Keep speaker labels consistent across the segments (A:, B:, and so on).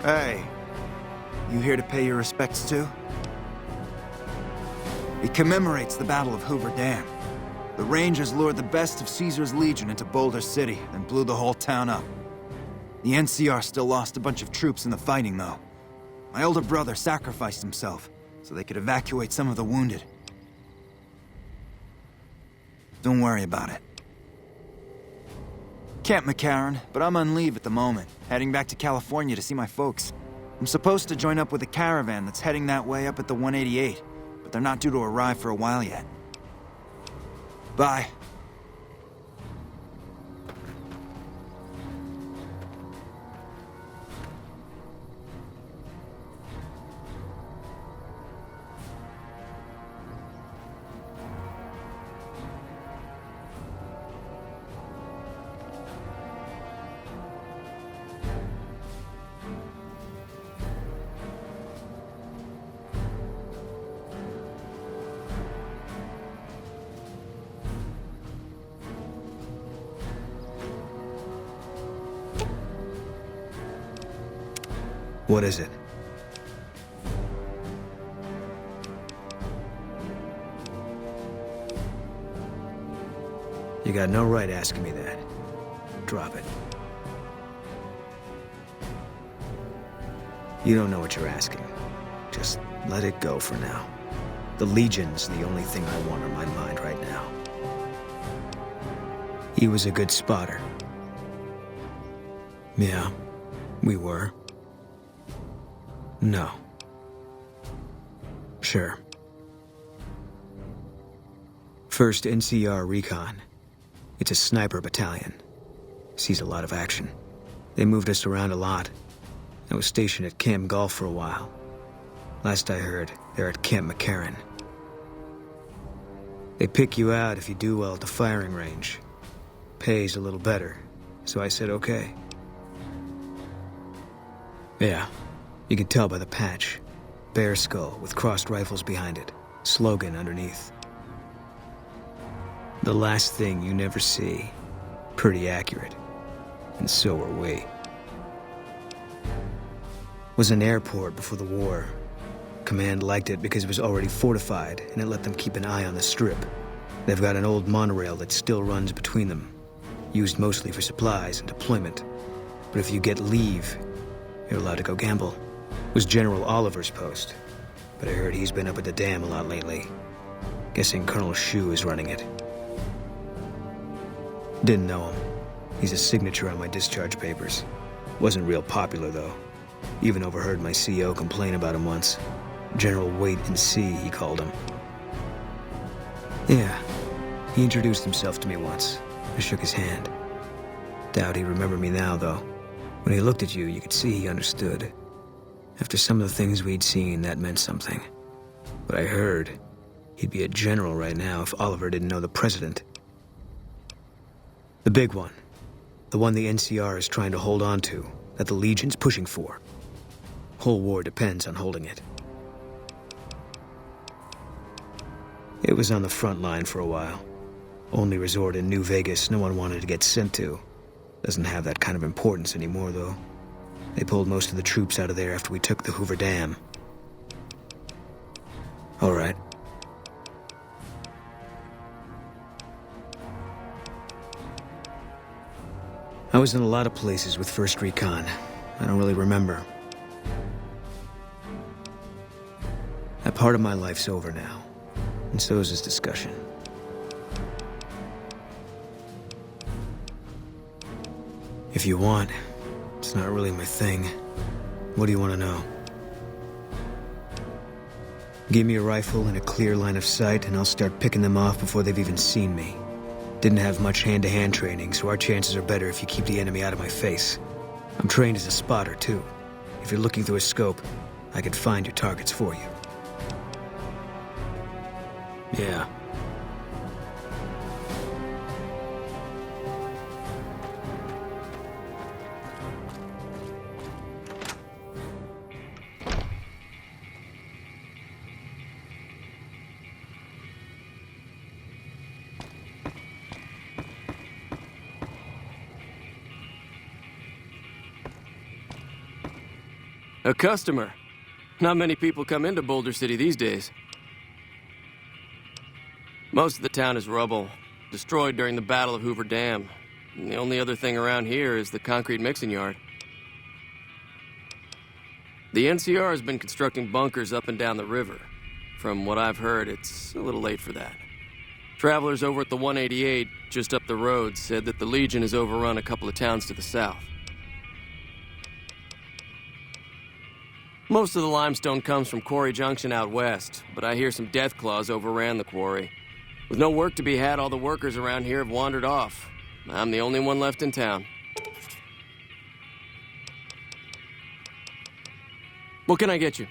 A: Hey, you here to pay your respects too? It commemorates the Battle of Hoover Dam. The Rangers lured the best of Caesar's Legion into Boulder City and blew the whole town up. The NCR still lost a bunch of troops in the fighting, though. My older brother sacrificed himself so they could evacuate some of the wounded. Don't worry about it. Camp McCarran, but I'm on leave at the moment, heading back to California to see my folks. I'm supposed to join up with a caravan that's heading that way up at the 188, but they're not due to arrive for a while yet. Bye.
B: What is it? You got no right asking me that. Drop it. You don't know what you're asking. Just let it go for now. The Legion's the only thing I want on my mind right now. He was a good spotter. Yeah, we were. No. Sure. First NCR Recon. It's a sniper battalion. Sees a lot of action. They moved us around a lot. I was stationed at Camp Golf for a while. Last I heard, they're at Camp McCarran. They pick you out if you do well at the firing range. Pays a little better, so I said okay. Yeah. You can tell by the patch. Bear skull with crossed rifles behind it. Slogan underneath. The last thing you never see. Pretty accurate. And so are we. Was an airport before the war. Command liked it because it was already fortified and it let them keep an eye on the strip. They've got an old monorail that still runs between them. Used mostly for supplies and deployment. But if you get leave, you're allowed to go gamble. Was General Oliver's post, but I heard he's been up at the dam a lot lately. Guessing Colonel Shu is running it. Didn't know him. He's a signature on my discharge papers. Wasn't real popular, though. Even overheard my CO complain about him once. General Wait and See, he called him. Yeah, he introduced himself to me once. I shook his hand. Doubt he'd remember me now, though. When he looked at you, you could see he understood. After some of the things we'd seen, that meant something. But I heard he'd be a general right now if Oliver didn't know the president. The big one. The one the NCR is trying to hold on to, that the Legion's pushing for. Whole war depends on holding it. It was on the front line for a while. Only resort in New Vegas no one wanted to get sent to. Doesn't have that kind of importance anymore, though. They pulled most of the troops out of there after we took the Hoover Dam. All right. I was in a lot of places with 1st Recon. I don't really remember. That part of my life's over now. And so is this discussion. If you want, it's not really my thing. What do you want to know? Give me a rifle and a clear line of sight, and I'll start picking them off before they've even seen me. Didn't have much hand-to-hand training, so our chances are better if you keep the enemy out of my face. I'm trained as a spotter, too. If you're looking through a scope, I can find your targets for you. Yeah.
C: A customer. Not many people come into Boulder City these days. Most of the town is rubble, destroyed during the Battle of Hoover Dam. And the only other thing around here is the concrete mixing yard. The NCR has been constructing bunkers up and down the river. From what I've heard, it's a little late for that. Travelers over at the 188, just up the road, said that the Legion has overrun a couple of towns to the south. Most of the limestone comes from Quarry Junction out west, but I hear some Deathclaws overran the quarry. With no work to be had, all the workers around here have wandered off. I'm the only one left in town. What can I get you?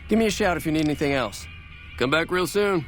C: Give me a shout if you need anything else. Come back real soon.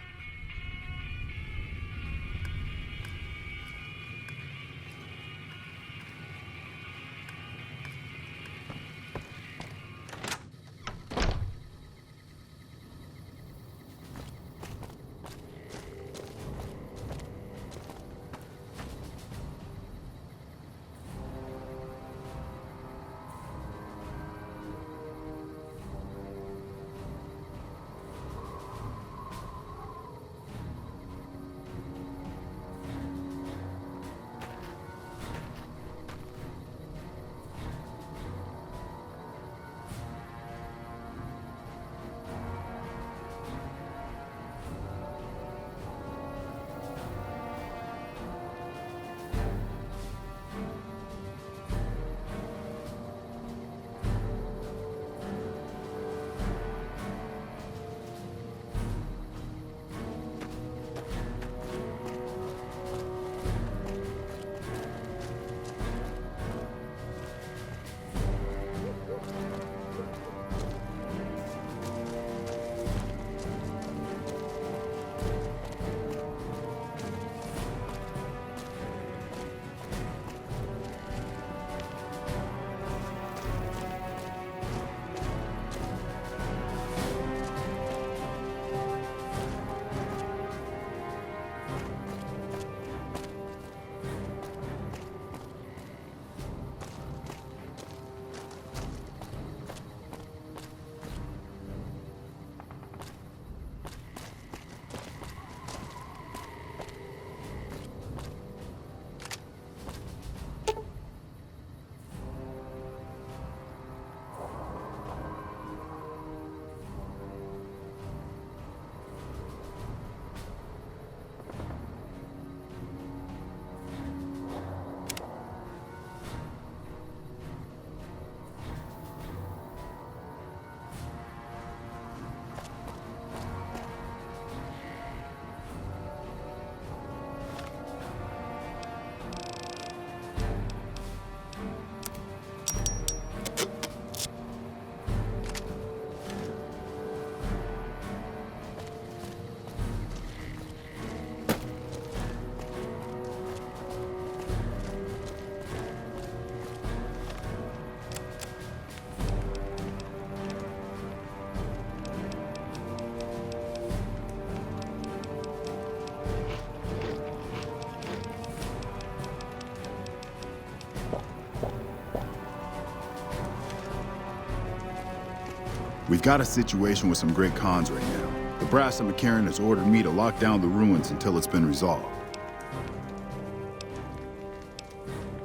D: We've got a situation with some great cons right now. The brass at McCarran has ordered me to lock down the ruins until it's been resolved.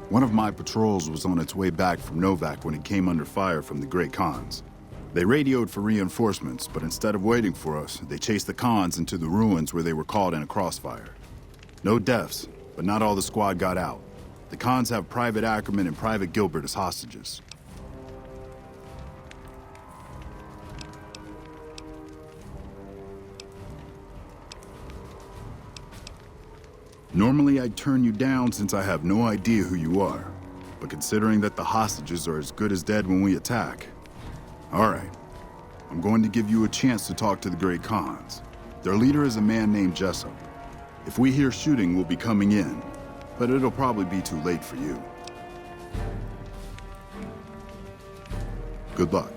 D: One of my patrols was on its way back from Novak when it came under fire from the Great Khans. They radioed for reinforcements, but instead of waiting for us, they chased the Khans into the ruins where they were caught in a crossfire. No deaths, but not all the squad got out. The Khans have Private Ackerman and Private Gilbert as hostages. Normally I'd turn you down since I have no idea who you are. But considering that the hostages are as good as dead when we attack... All right. I'm going to give you a chance to talk to the Great Khans. Their leader is a man named Jessup. If we hear shooting, we'll be coming in. But it'll probably be too late for you. Good luck.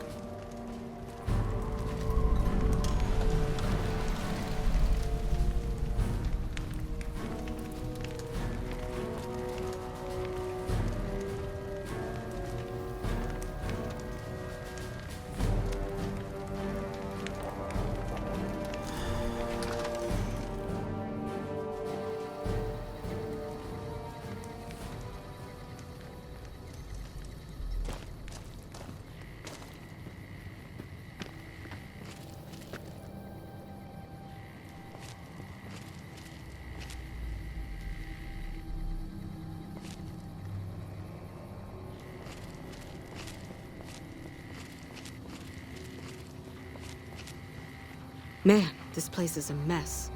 E: Man, this place is a mess.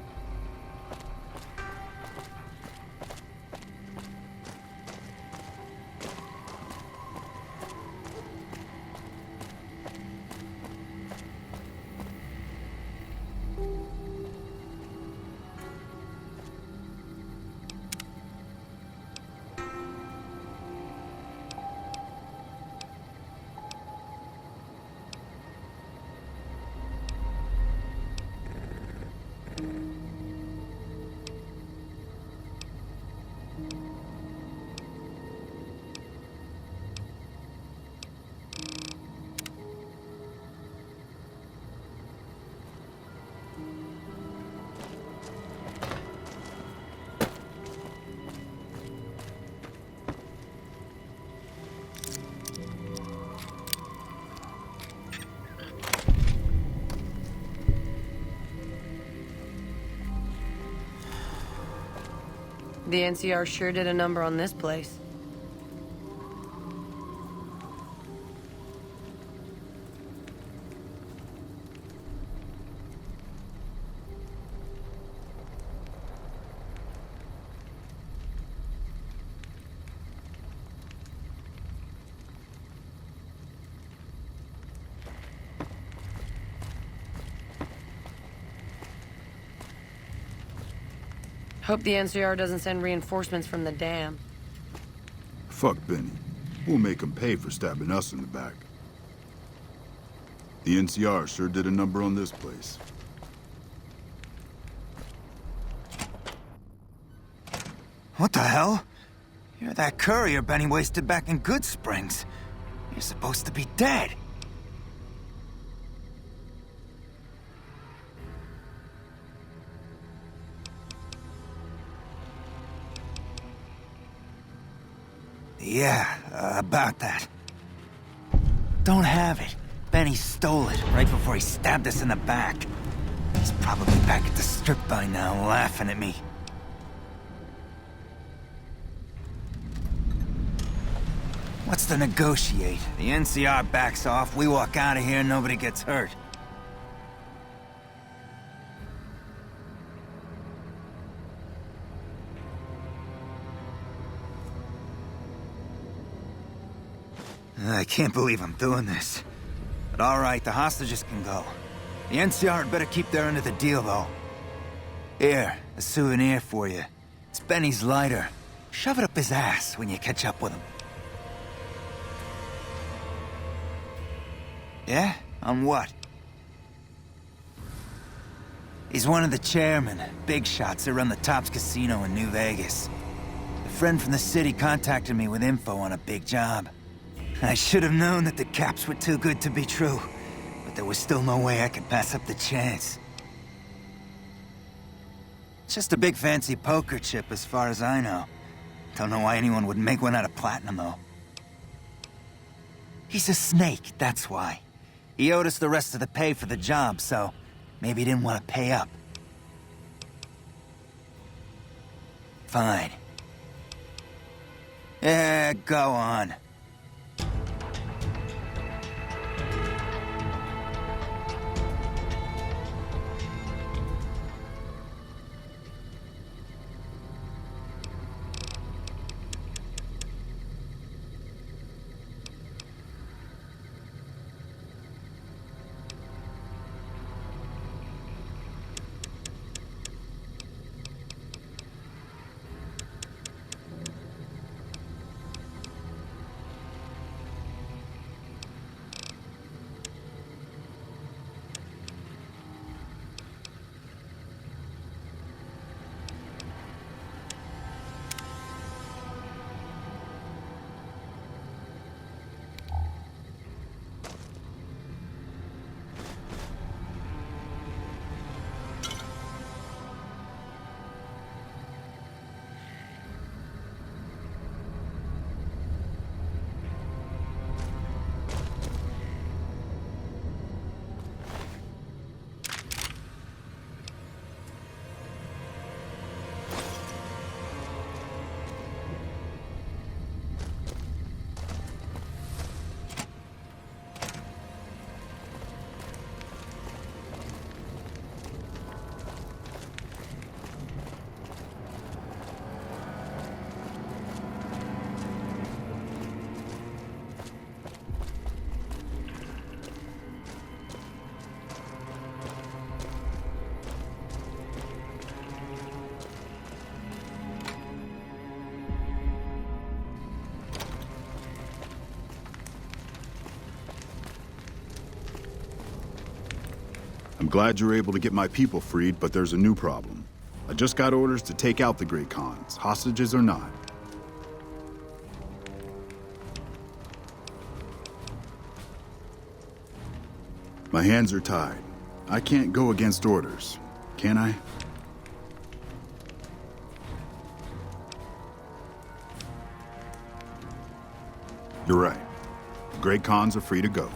F: The NCR sure did a number on this place. Hope the NCR doesn't send reinforcements from the dam.
D: Fuck Benny. We'll make him pay for stabbing us in the back. The NCR sure did a number on this place.
A: What the hell? You're that courier Benny wasted back in Good Springs. You're supposed to be dead. Yeah, about that. Don't have it. Benny stole it right before he stabbed us in the back. He's probably back at the strip by now, laughing at me. What's to negotiate? The NCR backs off, we walk out of here, nobody gets hurt. I can't believe I'm doing this. But all right, the hostages can go. The NCR had better keep their end of the deal, though. Here, a souvenir for you. It's Benny's lighter. Shove it up his ass when you catch up with him. Yeah? On what? He's one of the chairmen, big shots that run the Tops Casino in New Vegas. A friend from the city contacted me with info on a big job. I should have known that the caps were too good to be true. But but there was still no way I could pass up the chance. It's just a big fancy poker chip as far as I know. Don't know why anyone would make one out of platinum, though. He's a snake, that's why. He owed us the rest of the pay for the job, so maybe he didn't want to pay up. Fine. Yeah, go on.
D: I'm glad you were able to get my people freed, but there's a new problem. I just got orders to take out the Great Khans, hostages or not. My hands are tied. I can't go against orders, can I? You're right. The Great Khans are free to go.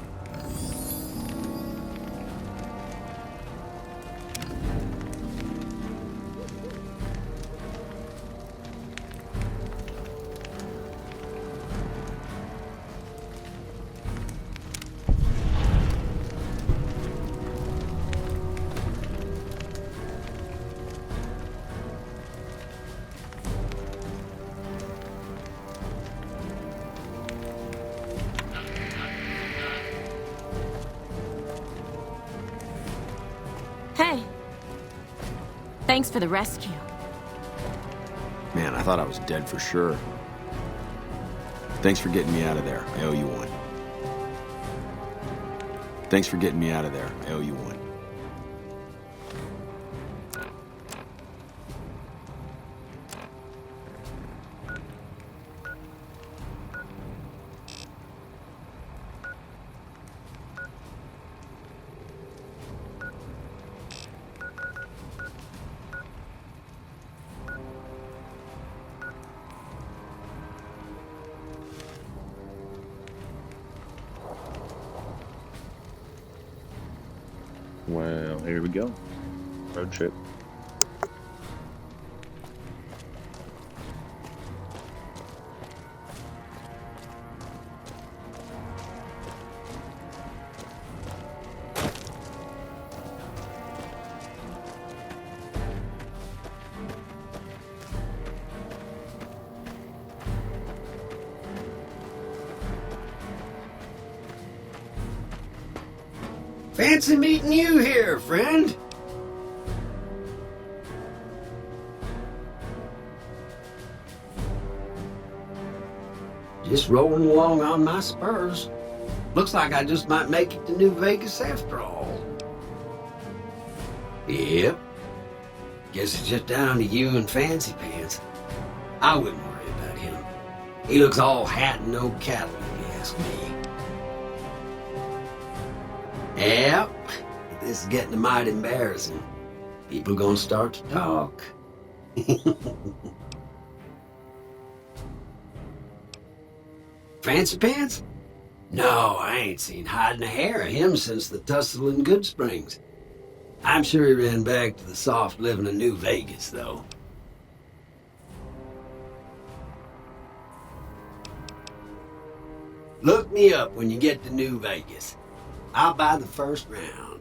G: Hey. Thanks for the rescue.
H: Man, I thought I was dead for sure. Thanks for getting me out of there. I owe you one. Thanks for getting me out of there. I owe you one.
I: Well, here we go. Road trip.
J: Fancy meeting you here, friend. Just rolling along on my spurs. Looks like I just might make it to New Vegas after all. Yep. Guess it's just down to you and Fancy Pants. I wouldn't worry about him. He looks all hat and no cattle, if you ask me. Yep. This is getting mighty embarrassing. People gonna start to talk. Fancy Pants? No, I ain't seen hide nor hair of him since the tussle in Good Springs. I'm sure he ran back to the soft living of New Vegas, though. Look me up when you get to New Vegas. I'll buy the first round.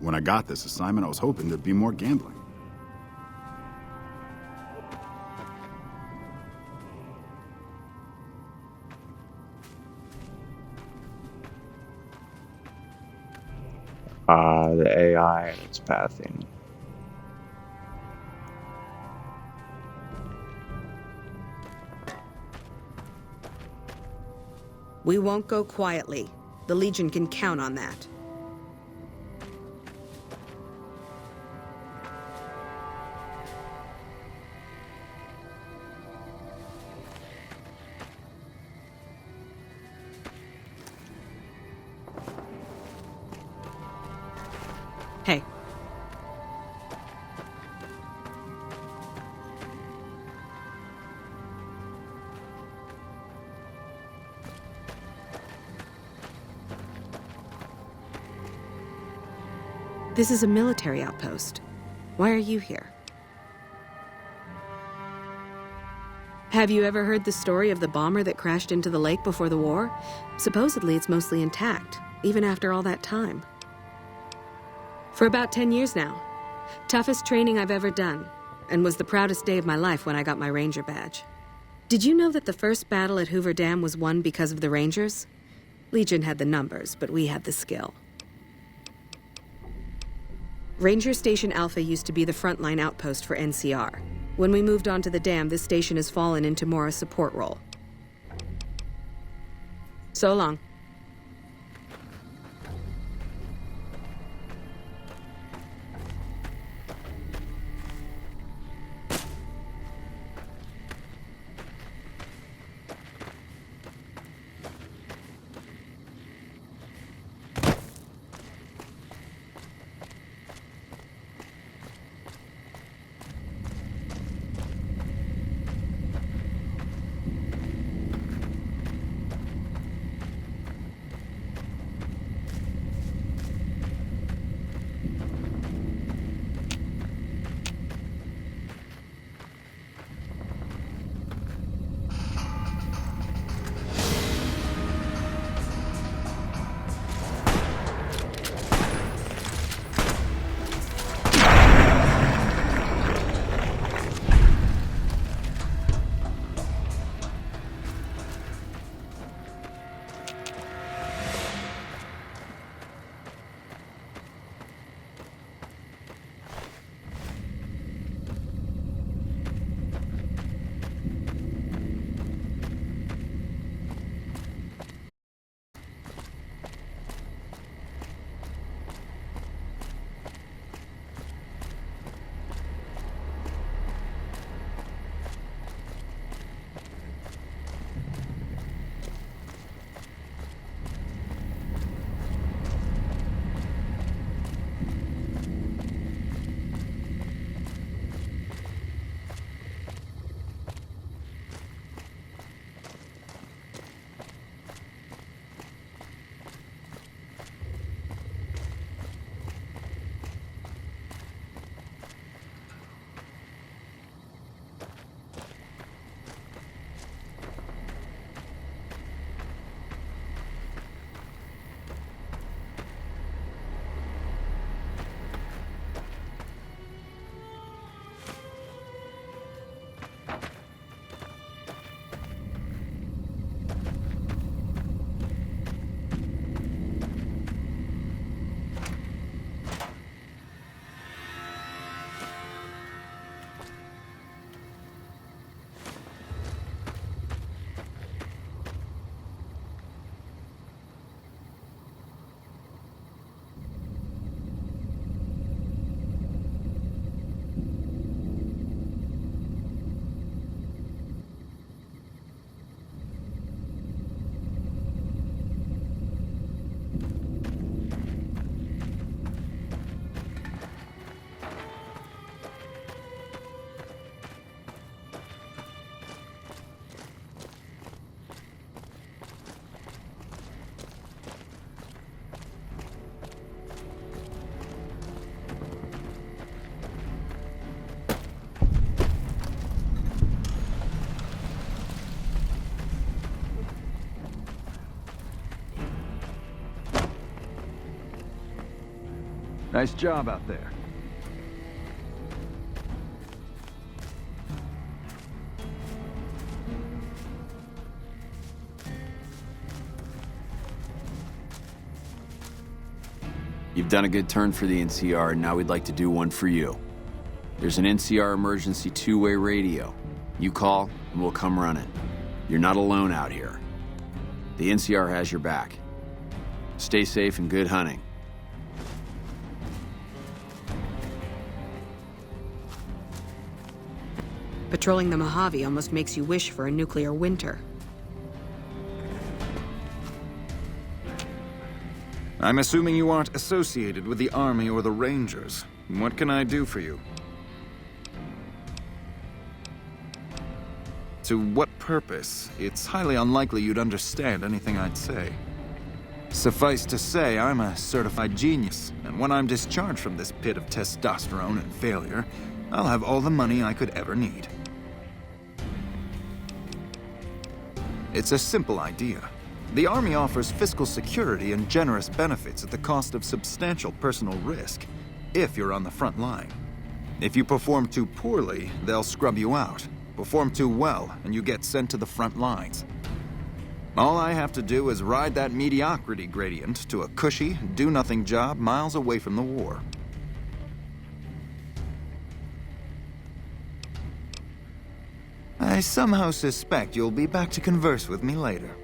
D: When I got this assignment, I was hoping there'd be more gambling.
I: The AI and its pathing.
E: We won't go quietly. The Legion can count on that. Hey. This is a military outpost. Why are you here? Have you ever heard the story of the bomber that crashed into the lake before the war? Supposedly it's mostly intact, even after all that time. For about 10 years now. Toughest training I've ever done, and was the proudest day of my life when I got my Ranger badge. Did you know that the first battle at Hoover Dam was won because of the Rangers? Legion had the numbers, but we had the skill. Ranger Station Alpha used to be the frontline outpost for NCR. When we moved onto the dam, this station has fallen into more a support role. So long.
A: Nice job out there.
H: You've done a good turn for the NCR, and now we'd like to do one for you. There's an NCR emergency two-way radio. You call, and we'll come running. You're not alone out here. The NCR has your back. Stay safe and good hunting.
E: Patrolling the Mojave almost makes you wish for a nuclear winter.
A: I'm assuming you aren't associated with the Army or the Rangers. What can I do for you? To what purpose? It's highly unlikely you'd understand anything I'd say. Suffice to say, I'm a certified genius, and when I'm discharged from this pit of testosterone and failure, I'll have all the money I could ever need. It's a simple idea. The Army offers fiscal security and generous benefits at the cost of substantial personal risk, if you're on the front line. If you perform too poorly, they'll scrub you out. Perform too well, and you get sent to the front lines. All I have to do is ride that mediocrity gradient to a cushy, do-nothing job miles away from the war. I somehow suspect you'll be back to converse with me later.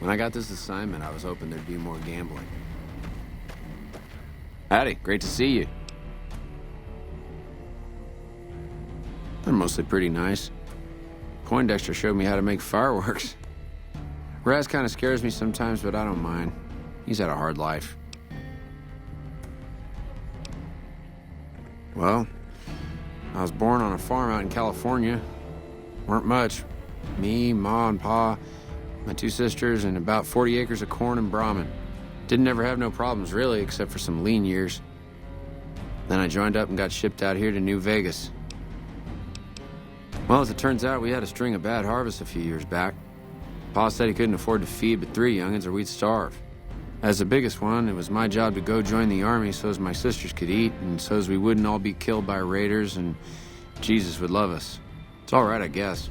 H: When I got this assignment, I was hoping there'd be more gambling. Howdy, great to see you. They're mostly pretty nice. Poindexter showed me how to make fireworks. Raz kind of scares me sometimes, but I don't mind. He's had a hard life. Well, I was born on a farm out in California. Weren't much. Me, Ma, and Pa, my two sisters, and about 40 acres of corn and Brahmin. Didn't ever have no problems, really, except for some lean years. Then I joined up and got shipped out here to New Vegas. Well, as it turns out, we had a string of bad harvests a few years back. Pa said he couldn't afford to feed but 3 youngins or we'd starve. As the biggest one, it was my job to go join the Army so as my sisters could eat and so as we wouldn't all be killed by raiders and Jesus would love us. It's all right, I guess.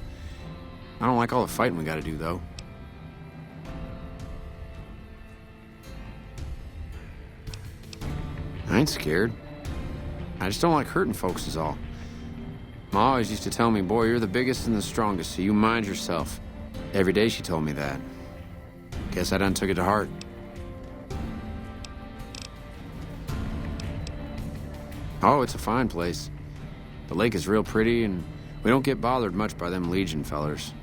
H: I don't like all the fighting we gotta do, though. I ain't scared. I just don't like hurting folks is all. Ma always used to tell me, boy, you're the biggest and the strongest, so you mind yourself. Every day she told me that. Guess I done took it to heart. Oh, it's a fine place. The lake is real pretty, and we don't get bothered much by them Legion fellers.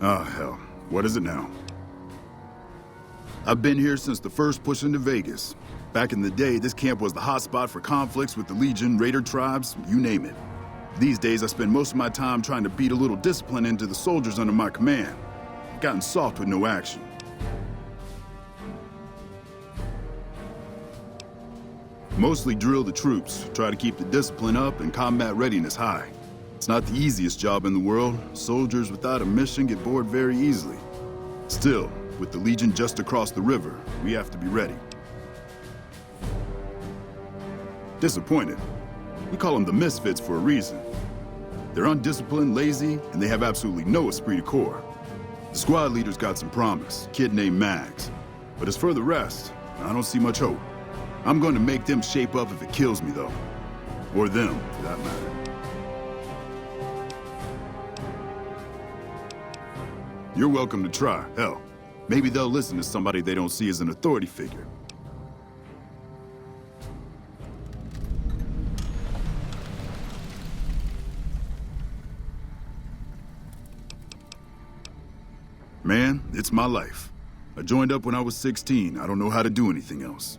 D: Oh, hell. What is it now? I've been here since the first push into Vegas. Back in the day, this camp was the hotspot for conflicts with the Legion, Raider tribes, you name it. These days, I spend most of my time trying to beat a little discipline into the soldiers under my command. I've gotten soft with no action. Mostly drill the troops, try to keep the discipline up and combat readiness high. It's not the easiest job in the world. Soldiers without a mission get bored very easily. Still, with the Legion just across the river, we have to be ready. Disappointed. We call them the Misfits for a reason. They're undisciplined, lazy, and they have absolutely no esprit de corps. The squad leader's got some promise, kid named Mags. But as for the rest, I don't see much hope. I'm going to make them shape up if it kills me, though. Or them, for that matter. You're welcome to try. Hell, maybe they'll listen to somebody they don't see as an authority figure. Man, it's my life. I joined up when I was 16. I don't know how to do anything else.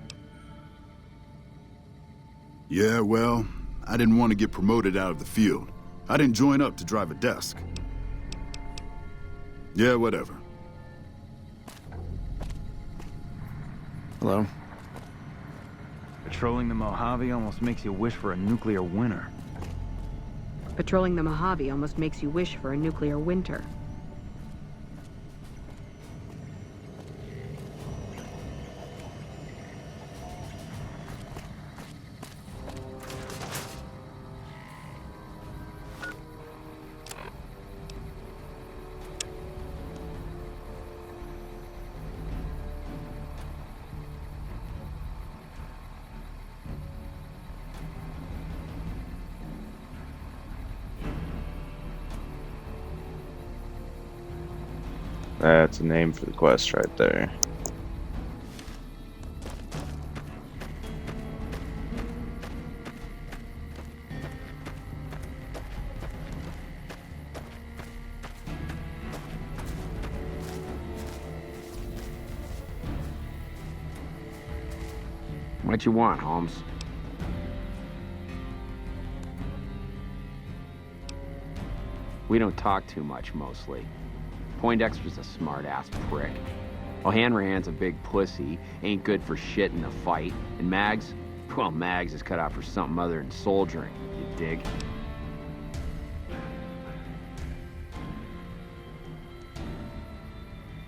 D: Yeah, well, I didn't want to get promoted out of the field. I didn't join up to drive a desk. Yeah, whatever.
H: Hello?
K: Patrolling the Mojave almost makes you wish for a nuclear winter.
E: Patrolling the Mojave almost makes you wish for a nuclear winter.
I: That's a name for the quest right there.
H: What you want, Holmes? We don't talk too much, mostly. Poindexter's a smart-ass prick. O'Hanrahan's a big pussy, ain't good for shit in a fight. And Mags? Well, Mags is cut out for something other than soldiering, you dig?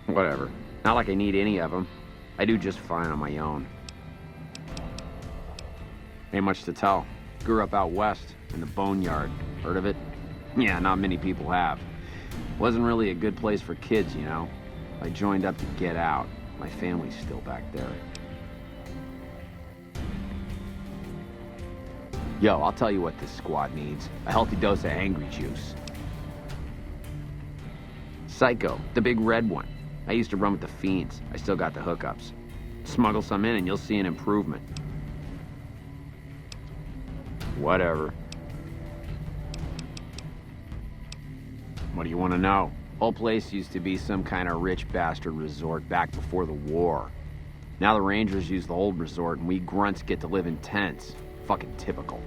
H: Whatever. Not like I need any of them. I do just fine on my own. Ain't much to tell. Grew up out west, in the Boneyard. Heard of it? Yeah, not many people have. Wasn't really a good place for kids, you know. I joined up to get out. My family's still back there. Yo, I'll tell you what this squad needs. A healthy dose of angry juice. Psycho, the big red one. I used to run with the fiends. I still got the hookups. Smuggle some in and you'll see an improvement. Whatever. What do you want to know? Whole place used to be some kind of rich bastard resort back before the war. Now the Rangers use the old resort and we grunts get to live in tents. Fucking typical.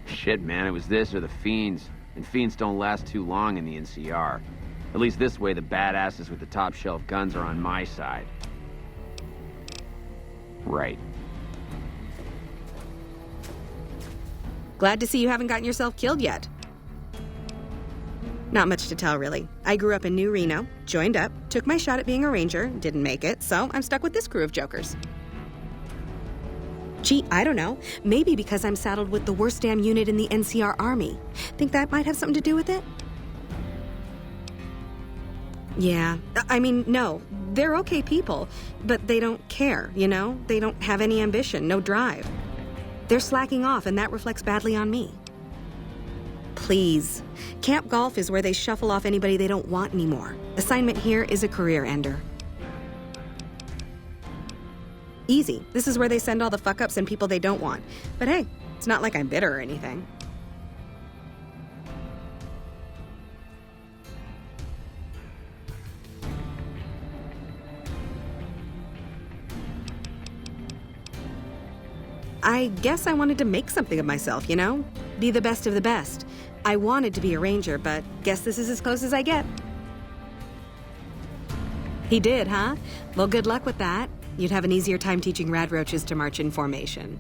H: Shit, man, it was this or the fiends. And fiends don't last too long in the NCR. At least this way the badasses with the top shelf guns are on my side. Right.
E: Glad to see you haven't gotten yourself killed yet. Not much to tell, really. I grew up in New Reno, joined up, took my shot at being a ranger, didn't make it, so I'm stuck with this crew of jokers. Gee, I don't know. Maybe because I'm saddled with the worst damn unit in the NCR Army. Think that might have something to do with it? Yeah, I mean, no. They're okay people, but they don't care, you know? They don't have any ambition, no drive. They're slacking off, and that reflects badly on me. Please. Camp Golf is where they shuffle off anybody they don't want anymore. Assignment here is a career ender. Easy. This is where they send all the fuck-ups and people they don't want. But hey, it's not like I'm bitter or anything. I guess I wanted to make something of myself, you know? Be the best of the best. I wanted to be a ranger, but guess this is as close as I get. He did, huh? Well, good luck with that. You'd have an easier time teaching rad roaches to march in formation.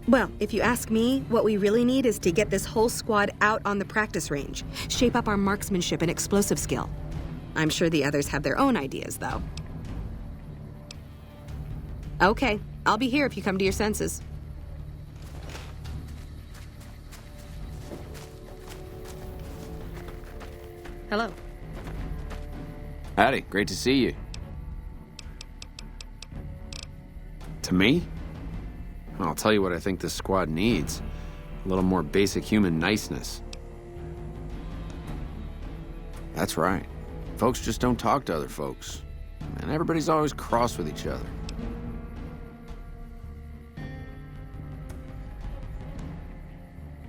E: Well, if you ask me, what we really need is to get this whole squad out on the practice range, shape up our marksmanship and explosive skill. I'm sure the others have their own ideas, though. Okay, I'll be here if you come to your senses. Hello.
H: Howdy, great to see you. To me? I'll tell you what I think this squad needs. A little more basic human niceness. That's right. Folks just don't talk to other folks. And everybody's always cross with each other.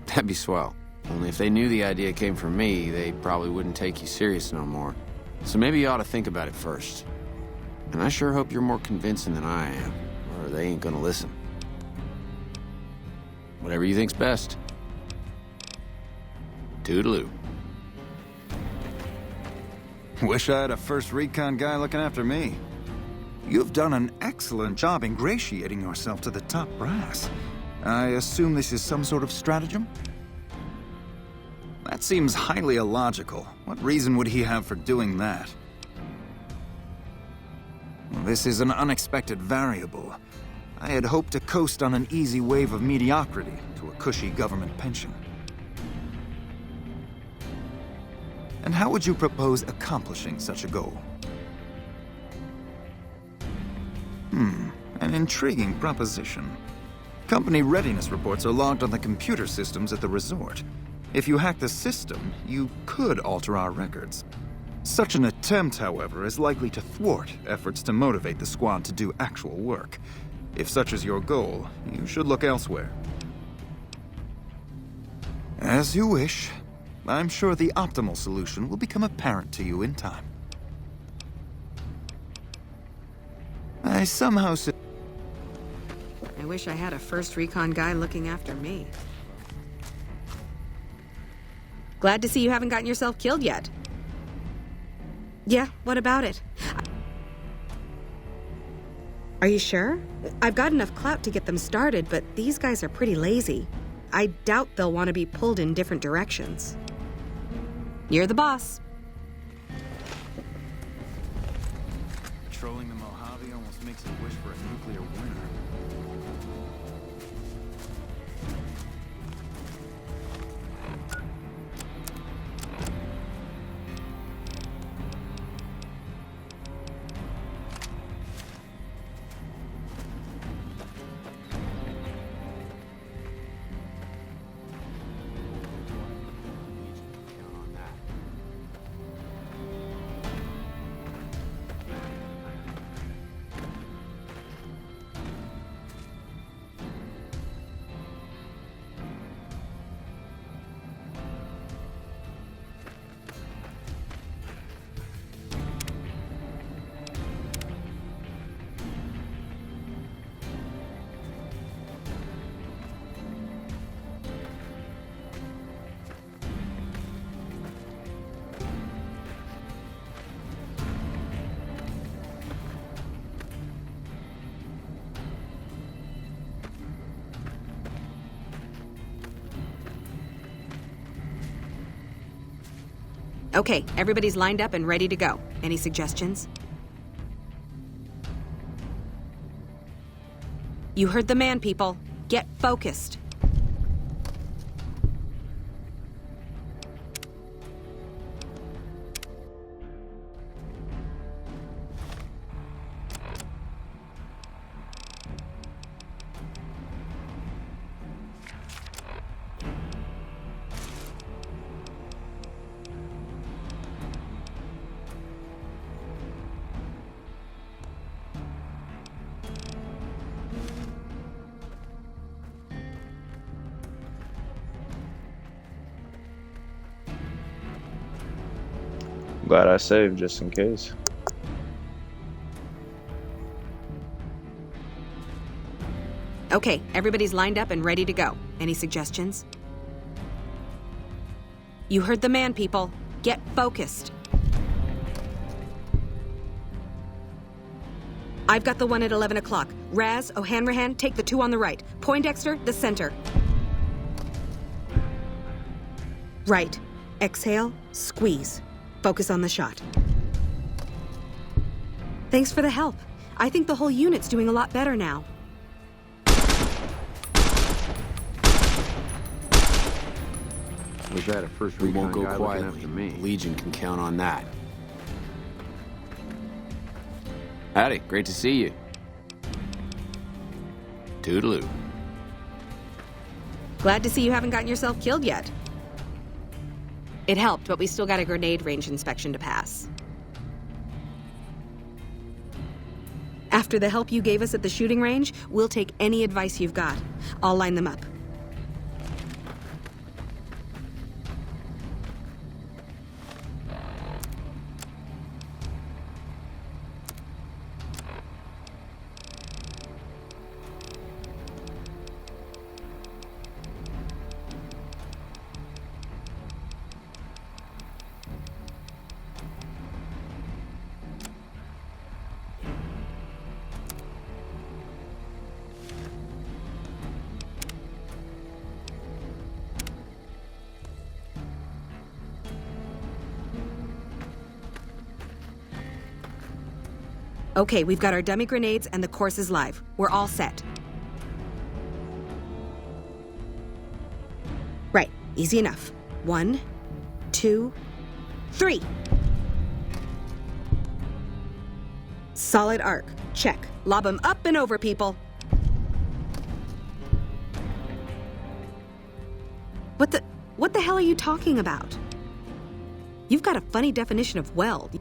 H: That'd be swell. Only if they knew the idea came from me, they probably wouldn't take you serious no more. So maybe you ought to think about it first. And I sure hope you're more convincing than I am, or they ain't gonna listen. Whatever you think's best. Toodaloo.
A: Wish I had a first recon guy looking after me. You've done an excellent job ingratiating yourself to the top brass. I assume this is some sort of stratagem? That seems highly illogical. What reason would he have for doing that? This is an unexpected variable. I had hoped to coast on an easy wave of mediocrity to a cushy government pension. And how would you propose accomplishing such a goal? An intriguing proposition. Company readiness reports are logged on the computer systems at the resort. If you hack the system, you could alter our records. Such an attempt, however, is likely to thwart efforts to motivate the squad to do actual work. If such is your goal, you should look elsewhere. As you wish. I'm sure the optimal solution will become apparent to you in time. I
E: wish I had a first recon guy looking after me. Glad to see you haven't gotten yourself killed yet. Yeah, what about it? Are you sure? I've got enough clout to get them started, but these guys are pretty lazy. I doubt they'll want to be pulled in different directions. You're the boss.
A: Trolling the Mojave almost makes you wish for a nuclear winter.
E: Okay, everybody's lined up and ready to go. Any suggestions? You heard the man, people. Get focused.
I: Glad I saved just in case.
E: Okay, everybody's lined up and ready to go. Any suggestions? You heard the man, people. Get focused. I've got the one at 11 o'clock. Raz, O'Hanrahan, take the two on the right. Poindexter, the center. Right. Exhale, squeeze. Focus on the shot. Thanks for the help. I think the whole unit's doing a lot better now.
H: Wish I had a first we won't go quietly. Legion can count on that. Howdy, great to see you. Toodaloo.
E: Glad to see you haven't gotten yourself killed yet. It helped, but we still got a grenade range inspection to pass. After the help you gave us at the shooting range, we'll take any advice you've got. I'll line them up. Okay, we've got our dummy grenades and the course is live. We're all set. Right, easy enough. 1, 2, 3. Solid arc. Check. Lob 'em up and over, people. What the hell are you talking about? You've got a funny definition of weld.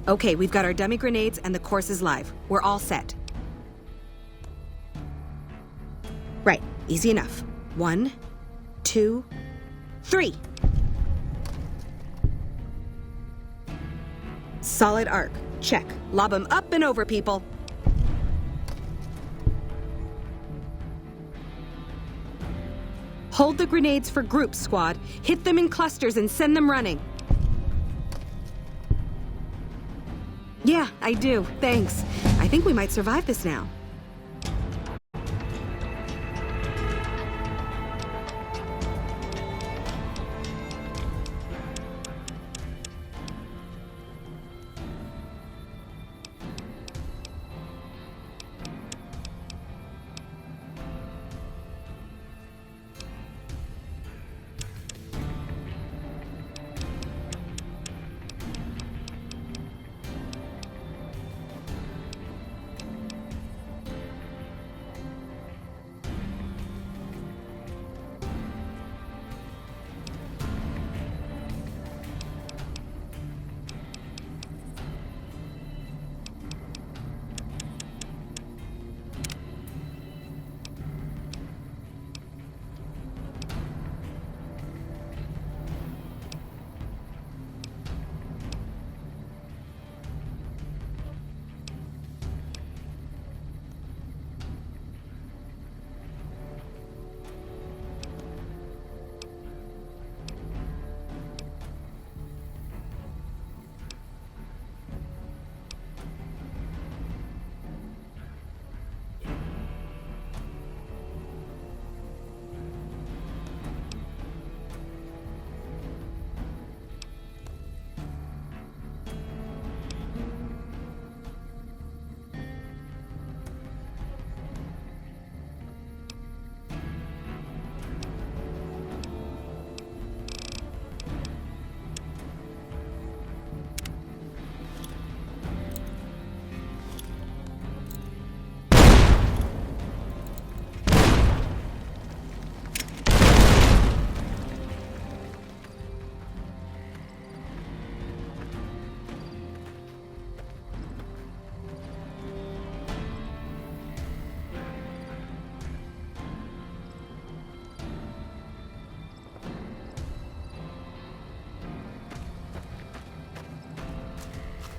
E: Okay, we've got our dummy grenades and the course is live. We're all set. Right, easy enough. 1, 2, 3. Solid arc. Check. Lob 'em up and over, people. Hold the grenades for groups, squad. Hit them in clusters and send them running. Yeah, I do. Thanks. I think we might survive this now.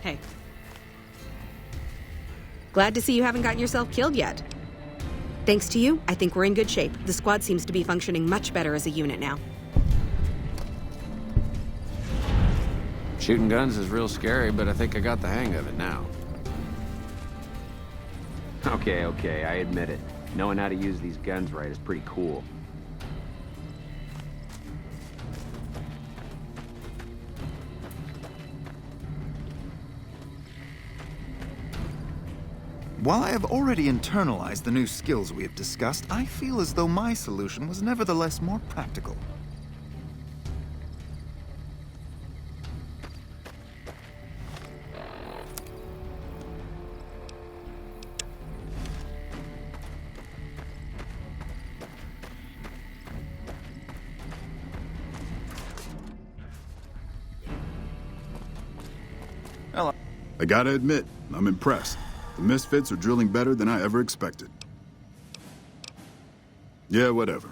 E: Hey. Glad to see you haven't gotten yourself killed yet. Thanks to you, I think we're in good shape. The squad seems to be functioning much better as a unit now.
H: Shooting guns is real scary, but I think I got the hang of it now.
L: Okay, I admit it. Knowing how to use these guns right is pretty cool.
A: While I have already internalized the new skills we have discussed, I feel as though my solution was nevertheless more practical. Hello.
D: I gotta admit, I'm impressed. The Misfits are drilling better than I ever expected. Yeah, whatever.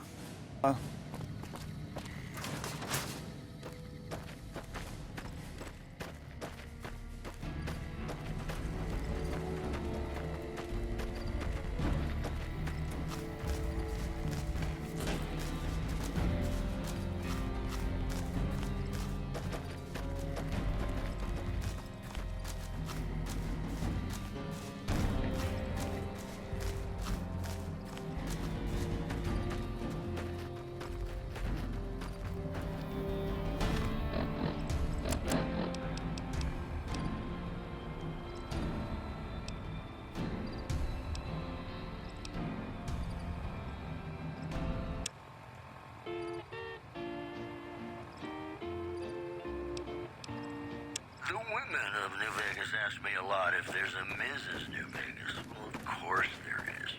M: The women of New Vegas ask me a lot if there's a Mrs. New Vegas. Well, of course there is.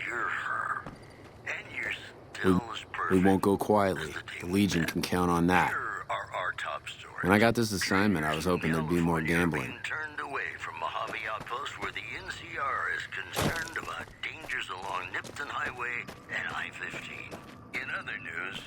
M: You're her. And you're still as perfect.
H: We won't go quietly. The Legion can count on that.
M: Here are our top stories.
H: When I got this assignment, I was hoping there'd be more gambling.
M: Being turned away from Mojave Outpost where the NCR is concerned about dangers along Nipton Highway and I-15. In other news,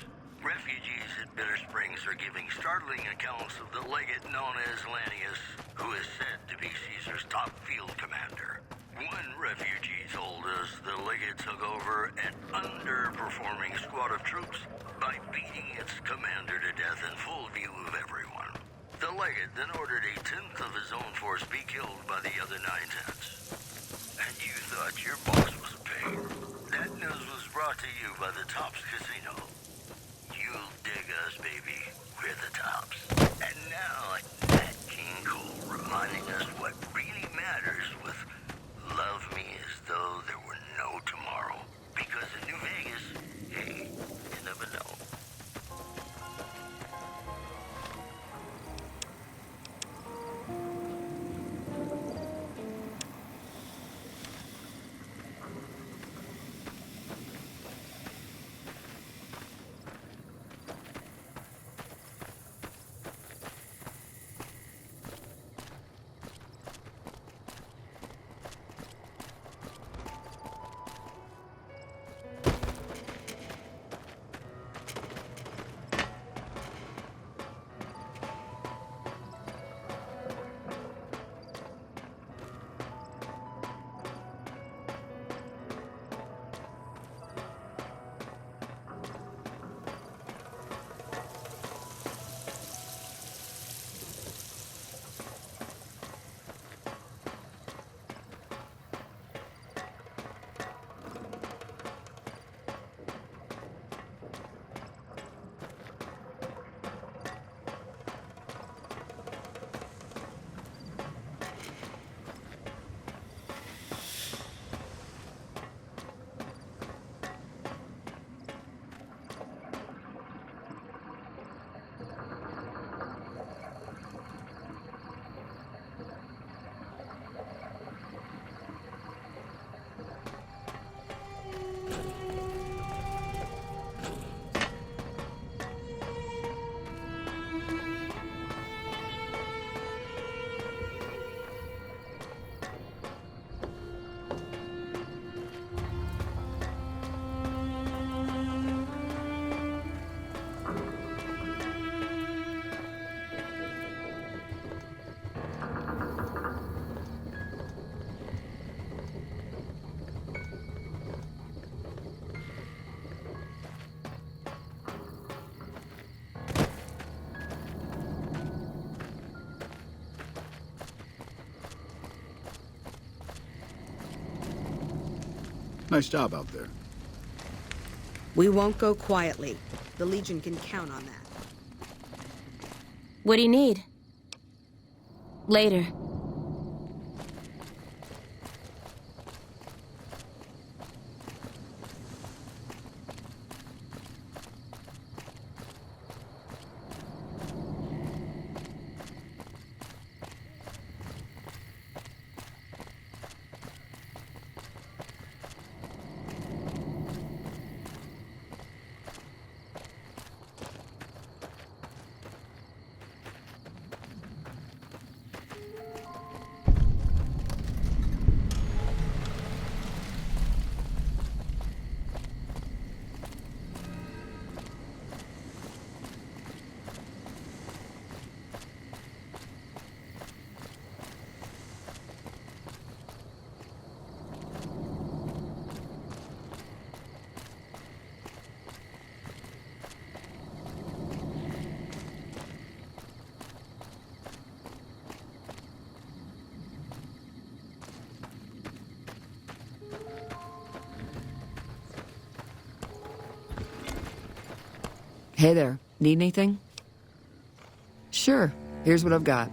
M: refugees at Bitter Springs are giving startling accounts of the legate known as Lanius, who is said to be Caesar's top field commander. One refugee told us the legate took over an underperforming squad of troops by beating its commander to death in full view of everyone. The legate then ordered a tenth of his own force be killed by the other 9/10. And you thought your boss was a pain. That news was brought to you by the Tops Casino. You'll dig us, baby. We're the Tops. And now, Nat King Cole reminding us what really matters with love me as though there were no tomorrow. Because in New Vegas, hey, you never know.
D: Nice job out there.
E: We won't go quietly. The Legion can count on that.
G: What do you need? Later.
N: Hey there, need anything? Sure, here's what I've got.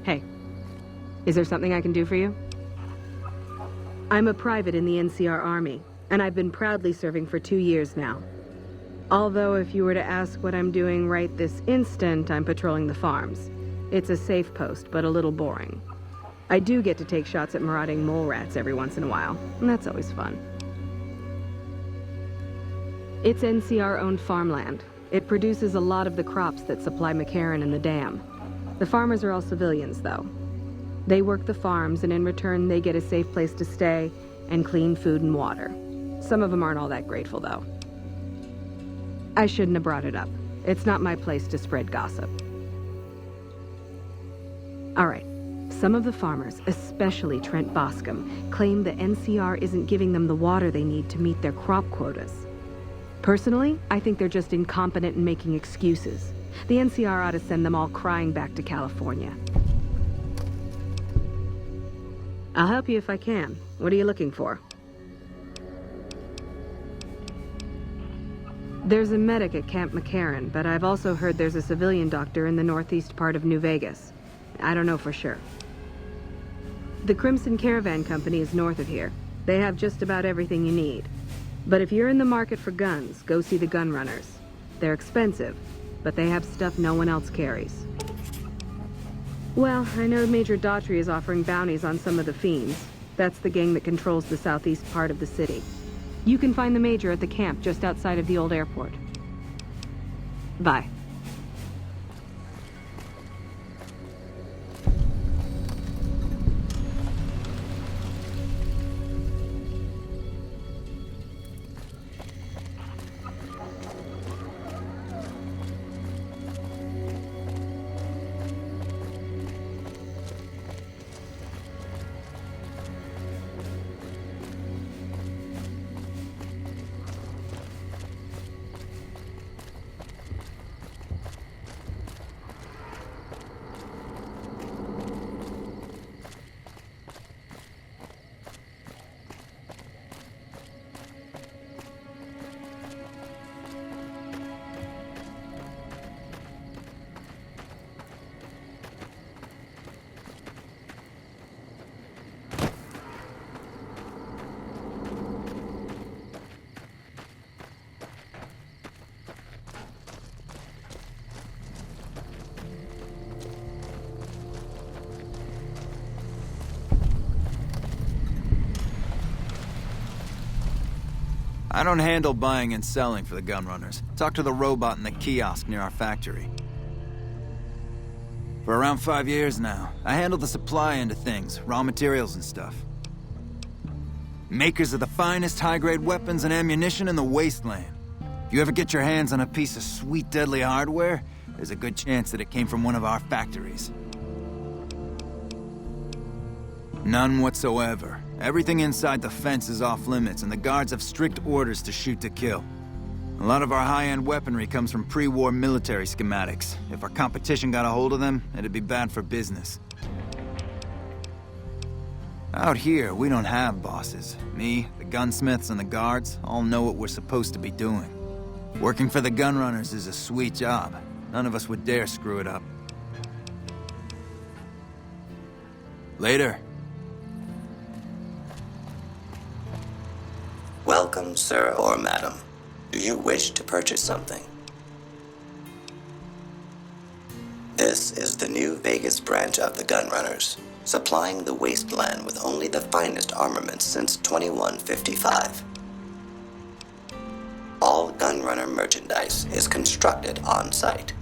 E: Hey, is there something I can do for you? I'm a private in the NCR Army, and I've been proudly serving for 2 years now. Although if you were to ask what I'm doing right this instant, I'm patrolling the farms. It's a safe post, but a little boring. I do get to take shots at marauding mole rats every once in a while, and that's always fun. It's NCR-owned farmland. It produces a lot of the crops that supply McCarran and the dam. The farmers are all civilians, though. They work the farms, and in return, they get a safe place to stay and clean food and water. Some of them aren't all that grateful, though. I shouldn't have brought it up. It's not my place to spread gossip. All right. Some of the farmers, especially Trent Boscom, claim the NCR isn't giving them the water they need to meet their crop quotas. Personally, I think they're just incompetent and making excuses. The NCR ought to send them all crying back to California. I'll help you if I can. What are you looking for? There's a medic at Camp McCarran, but I've also heard there's a civilian doctor in the northeast part of New Vegas. I don't know for sure. The Crimson Caravan Company is north of here. They have just about everything you need. But if you're in the market for guns, go see the gun runners. They're expensive, but they have stuff no one else carries. Well, I know Major Daughtry is offering bounties on some of the Fiends. That's the gang that controls the southeast part of the city. You can find the Major at the camp just outside of the old airport. Bye.
A: I don't handle buying and selling for the gun runners. Talk to the robot in the kiosk near our factory. For around 5 years now, I handle the supply end of things, raw materials and stuff. Makers of the finest high-grade weapons and ammunition in the wasteland. If you ever get your hands on a piece of sweet, deadly hardware, there's a good chance that it came from one of our factories. None whatsoever. Everything inside the fence is off limits, and the guards have strict orders to shoot to kill. A lot of our high-end weaponry comes from pre-war military schematics. If our competition got a hold of them, it'd be bad for business. Out here, we don't have bosses. Me, the gunsmiths, and the guards all know what we're supposed to be doing. Working for the gunrunners is a sweet job. None of us would dare screw it up. Later.
O: Welcome, sir or madam. Do you wish to purchase something? This is the New Vegas branch of the Gunrunners, supplying the wasteland with only the finest armaments since 2155. All Gunrunner merchandise is constructed on site.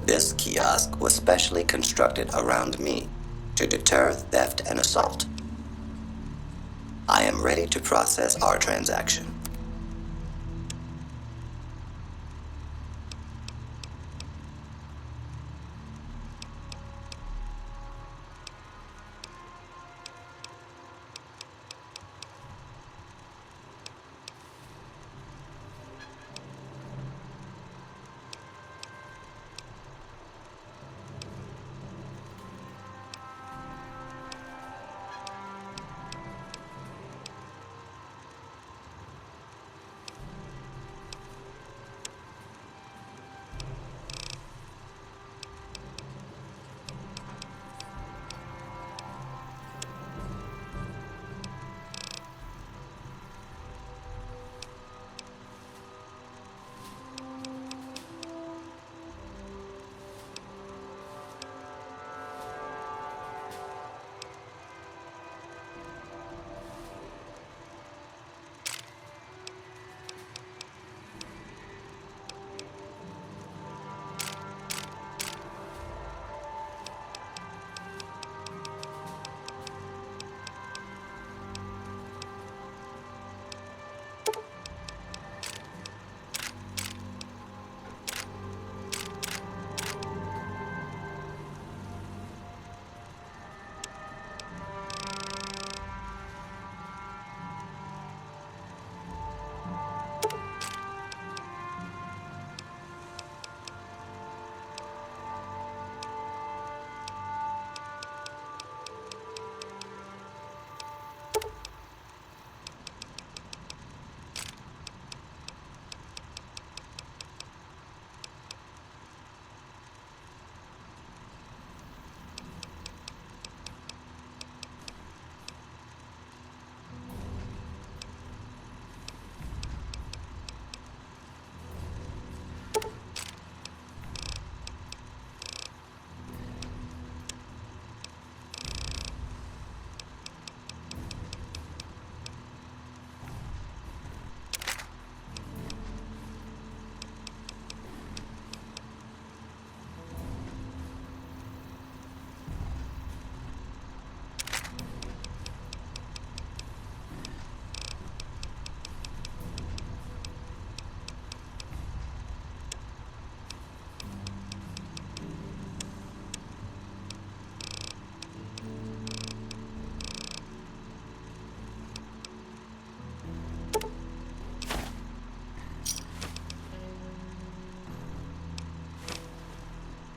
O: This kiosk was specially constructed around me to deter theft and assault. I am ready to process our transaction.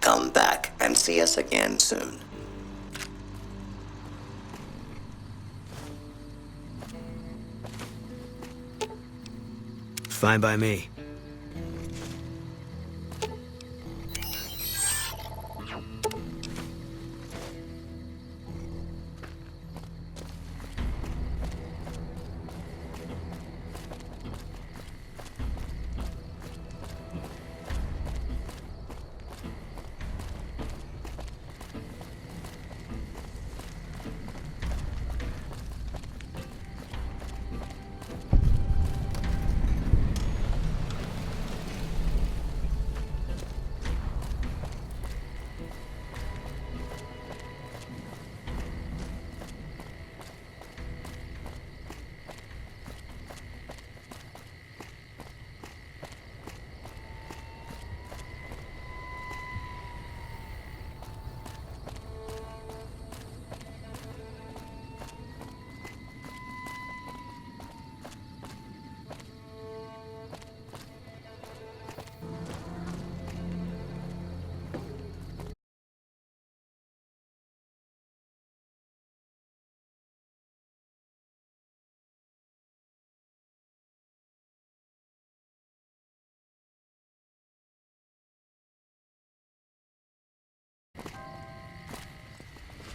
O: Come back and see us again soon.
B: Fine by me.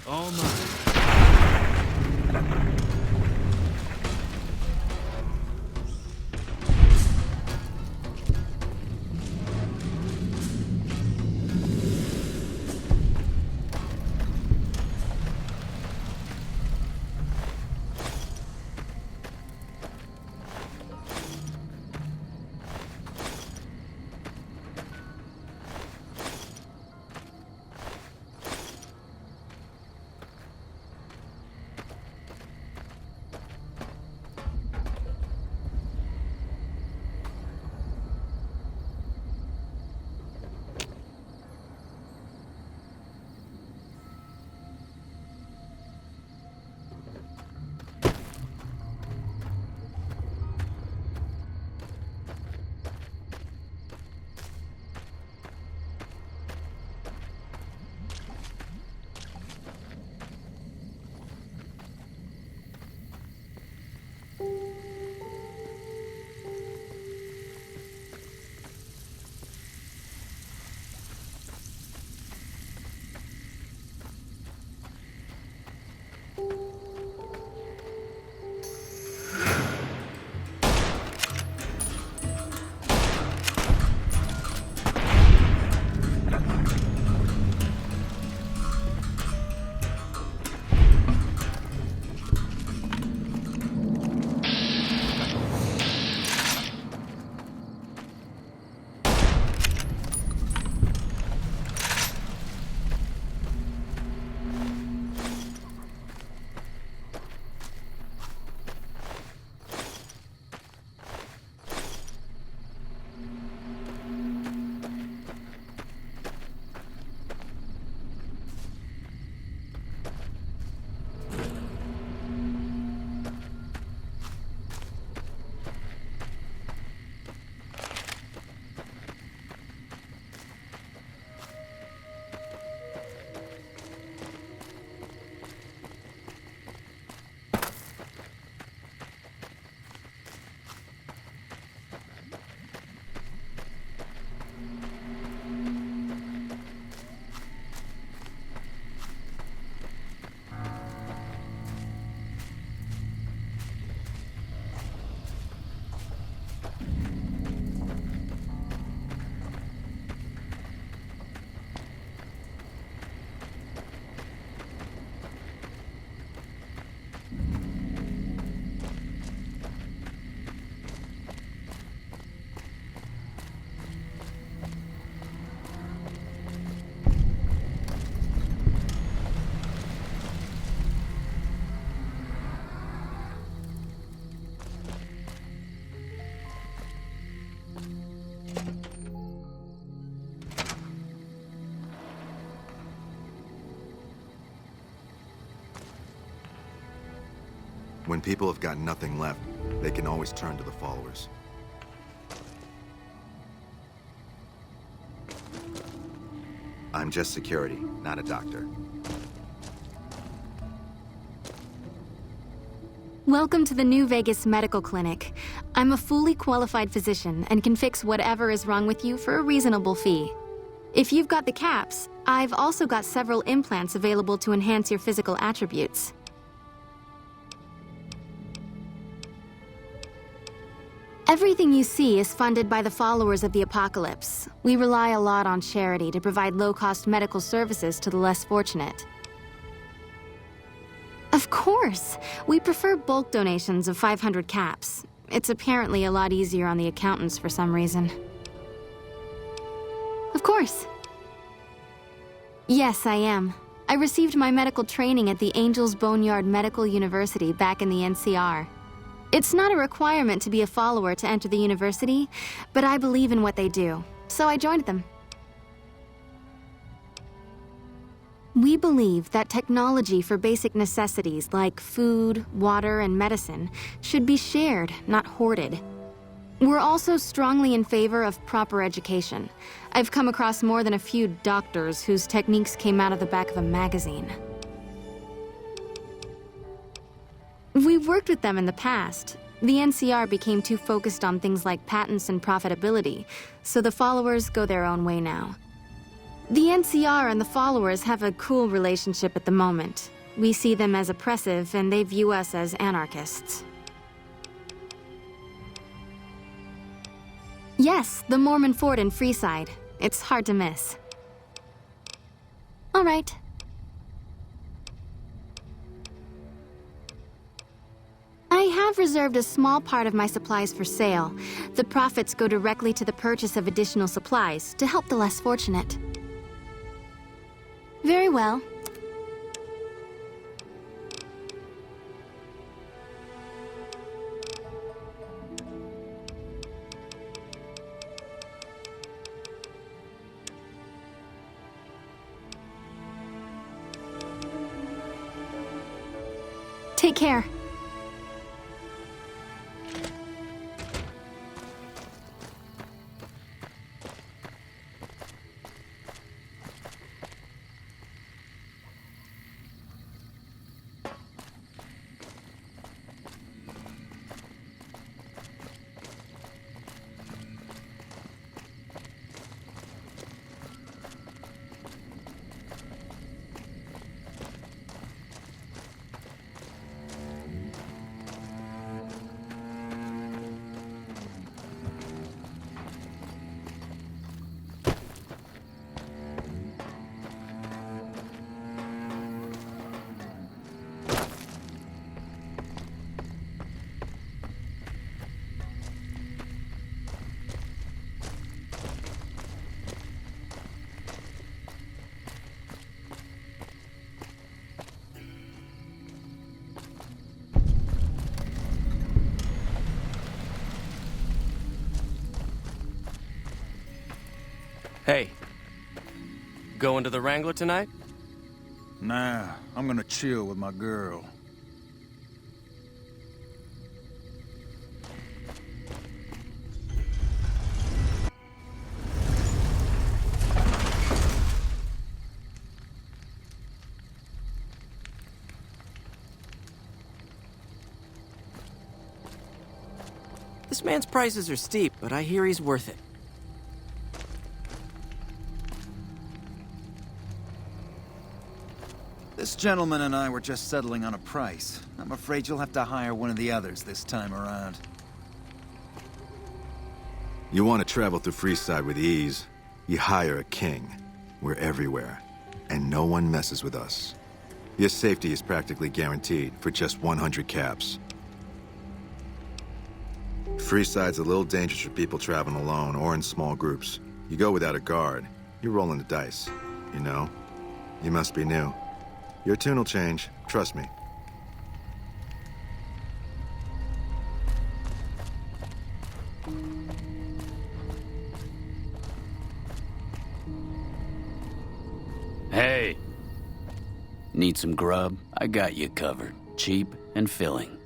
K: All mine.
P: When people have got nothing left, they can always turn to the followers. I'm just security, not a doctor.
Q: Welcome to the New Vegas Medical Clinic. I'm a fully qualified physician and can fix whatever is wrong with you for a reasonable fee. If you've got the caps, I've also got several implants available to enhance your physical attributes. Everything you see is funded by the followers of the Apocalypse. We rely a lot on charity to provide low-cost medical services to the less fortunate. Of course! We prefer bulk donations of 500 caps. It's apparently a lot easier on the accountants for some reason. Of course. Yes, I am. I received my medical training at the Angels Boneyard Medical University back in the NCR. It's not a requirement to be a follower to enter the university, but I believe in what they do, so I joined them. We believe that technology for basic necessities like food, water, and medicine should be shared, not hoarded. We're also strongly in favor of proper education. I've come across more than a few doctors whose techniques came out of the back of a magazine. We've worked with them in the past. The NCR became too focused on things like patents and profitability, so the followers go their own way now. The NCR and the followers have a cool relationship at the moment. We see them as oppressive, and they view us as anarchists. Yes, the Mormon fort in Freeside. It's hard to miss. All right. I have reserved a small part of my supplies for sale. The profits go directly to the purchase of additional supplies to help the less fortunate. Very well. Take care.
C: Hey, going to the Wrangler tonight?
A: Nah, I'm gonna chill with my girl.
C: This man's prices are steep, but I hear he's worth it.
A: This gentleman and I were just settling on a price. I'm afraid you'll have to hire one of the others this time around.
P: You want to travel through Freeside with ease, you hire a king. We're everywhere, and no one messes with us. Your safety is practically guaranteed for just 100 caps. Freeside's a little dangerous for people traveling alone or in small groups. You go without a guard, you're rolling the dice, you know? You must be new. Your tune will change, trust me.
R: Hey! Need some grub? I got you covered. Cheap and filling.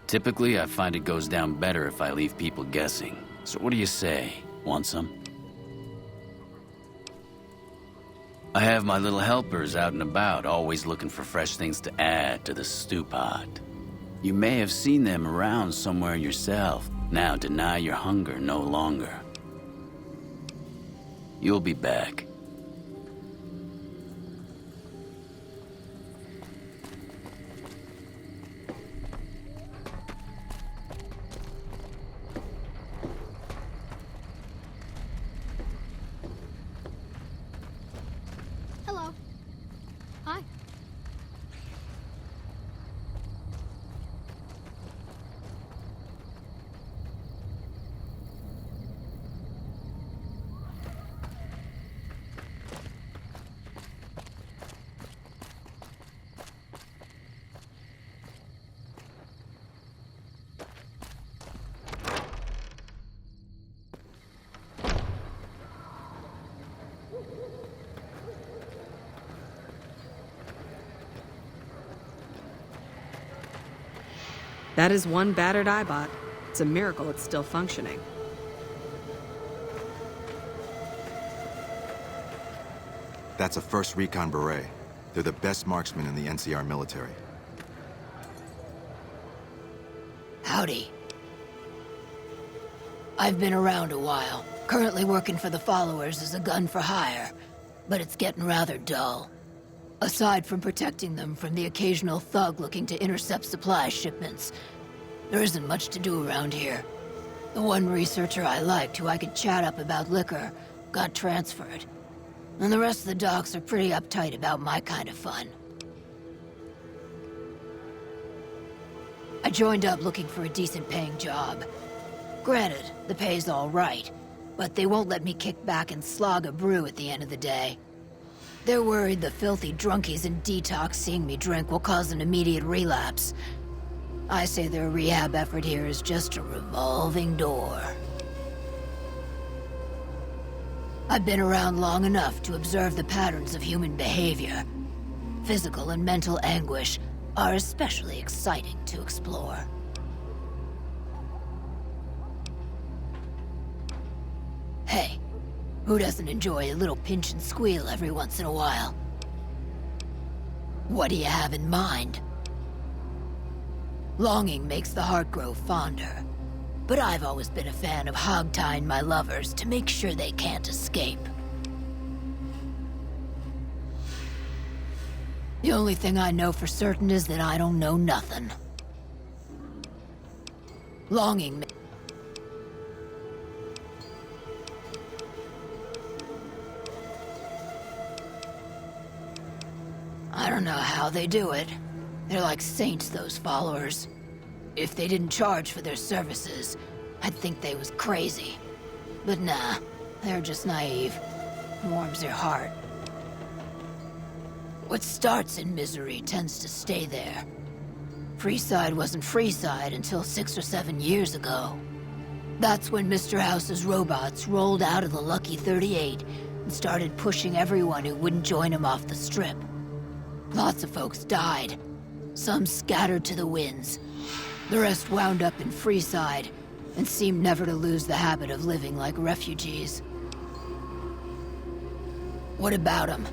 R: Typically, I find it goes down better if I leave people guessing. So what do you say? Want some? I have my little helpers out and about, always looking for fresh things to add to the stew pot. You may have seen them around somewhere yourself. Now deny your hunger no longer. You'll be back.
Q: Hello. Hi.
E: That is one battered eyebot. It's a miracle it's still functioning.
P: That's a 1st Recon Beret. They're the best marksmen in the NCR military.
S: Howdy. I've been around a while. Currently working for the followers as a gun for hire, but it's getting rather dull. Aside from protecting them from the occasional thug looking to intercept supply shipments, there isn't much to do around here. The one researcher I liked, who I could chat up about liquor, got transferred. And the rest of the docs are pretty uptight about my kind of fun. I joined up looking for a decent-paying job. Granted, the pay's all right, but they won't let me kick back and slog a brew at the end of the day. They're worried the filthy drunkies in detox seeing me drink will cause an immediate relapse. I say their rehab effort here is just a revolving door. I've been around long enough to observe the patterns of human behavior. Physical and mental anguish are especially exciting to explore. Hey, who doesn't enjoy a little pinch and squeal every once in a while? What do you have in mind? Longing makes the heart grow fonder, but I've always been a fan of hog-tying my lovers to make sure they can't escape. The only thing I know for certain is that I don't know nothing. Longing. I don't know how they do it. They're like saints, those followers. If they didn't charge for their services, I'd think they was crazy. But nah, they're just naive. Warms their heart. What starts in misery tends to stay there. Freeside wasn't Freeside until 6 or 7 years ago. That's when Mr. House's robots rolled out of the Lucky 38 and started pushing everyone who wouldn't join him off the strip. Lots of folks died. Some scattered to the winds. The rest wound up in Freeside and seemed never to lose the habit of living like refugees. What about them?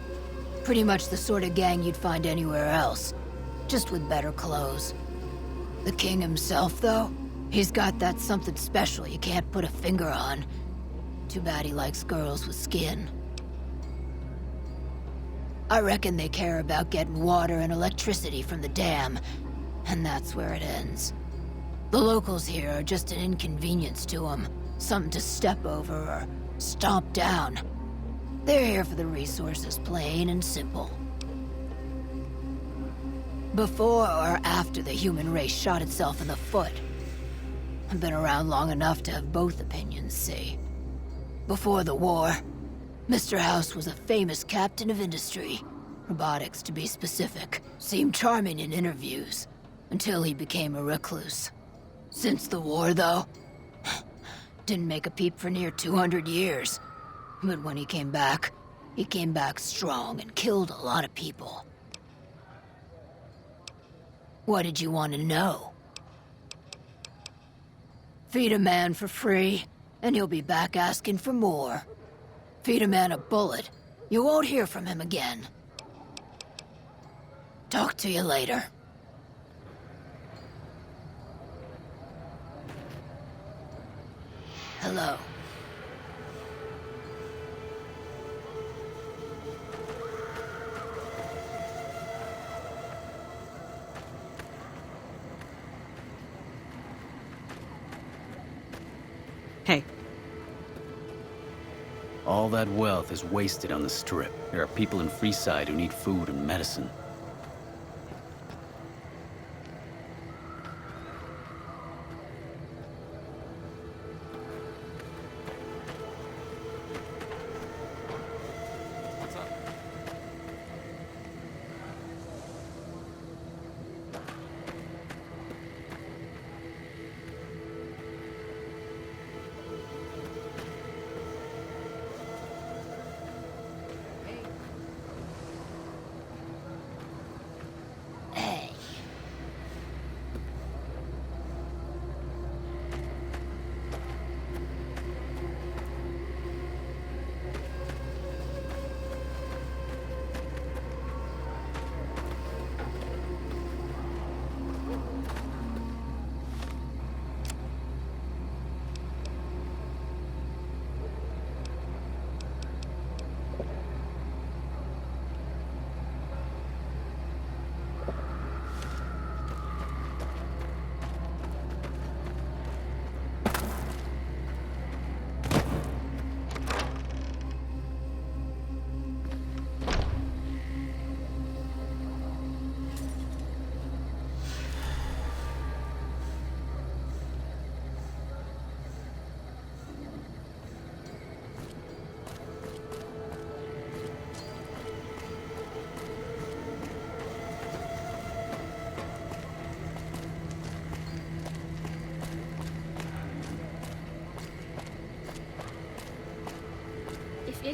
S: Pretty much the sort of gang you'd find anywhere else, just with better clothes. The king himself, though, he's got that something special you can't put a finger on. Too bad he likes girls with skin. I reckon they care about getting water and electricity from the dam, and that's where it ends. The locals here are just an inconvenience to them, something to step over or stomp down. They're here for the resources, plain and simple. Before or after the human race shot itself in the foot? I've been around long enough to have both opinions, see. Before the war, Mr. House was a famous captain of industry. Robotics, to be specific. Seemed charming in interviews, until he became a recluse. Since the war, though, didn't make a peep for near 200 years. But when he came back strong and killed a lot of people. What did you want to know? Feed a man for free, and he'll be back asking for more. Feed a man a bullet, you won't hear from him again. Talk to you later. Hello.
E: Hey.
R: All that wealth is wasted on the strip. There are people in Freeside who need food and medicine.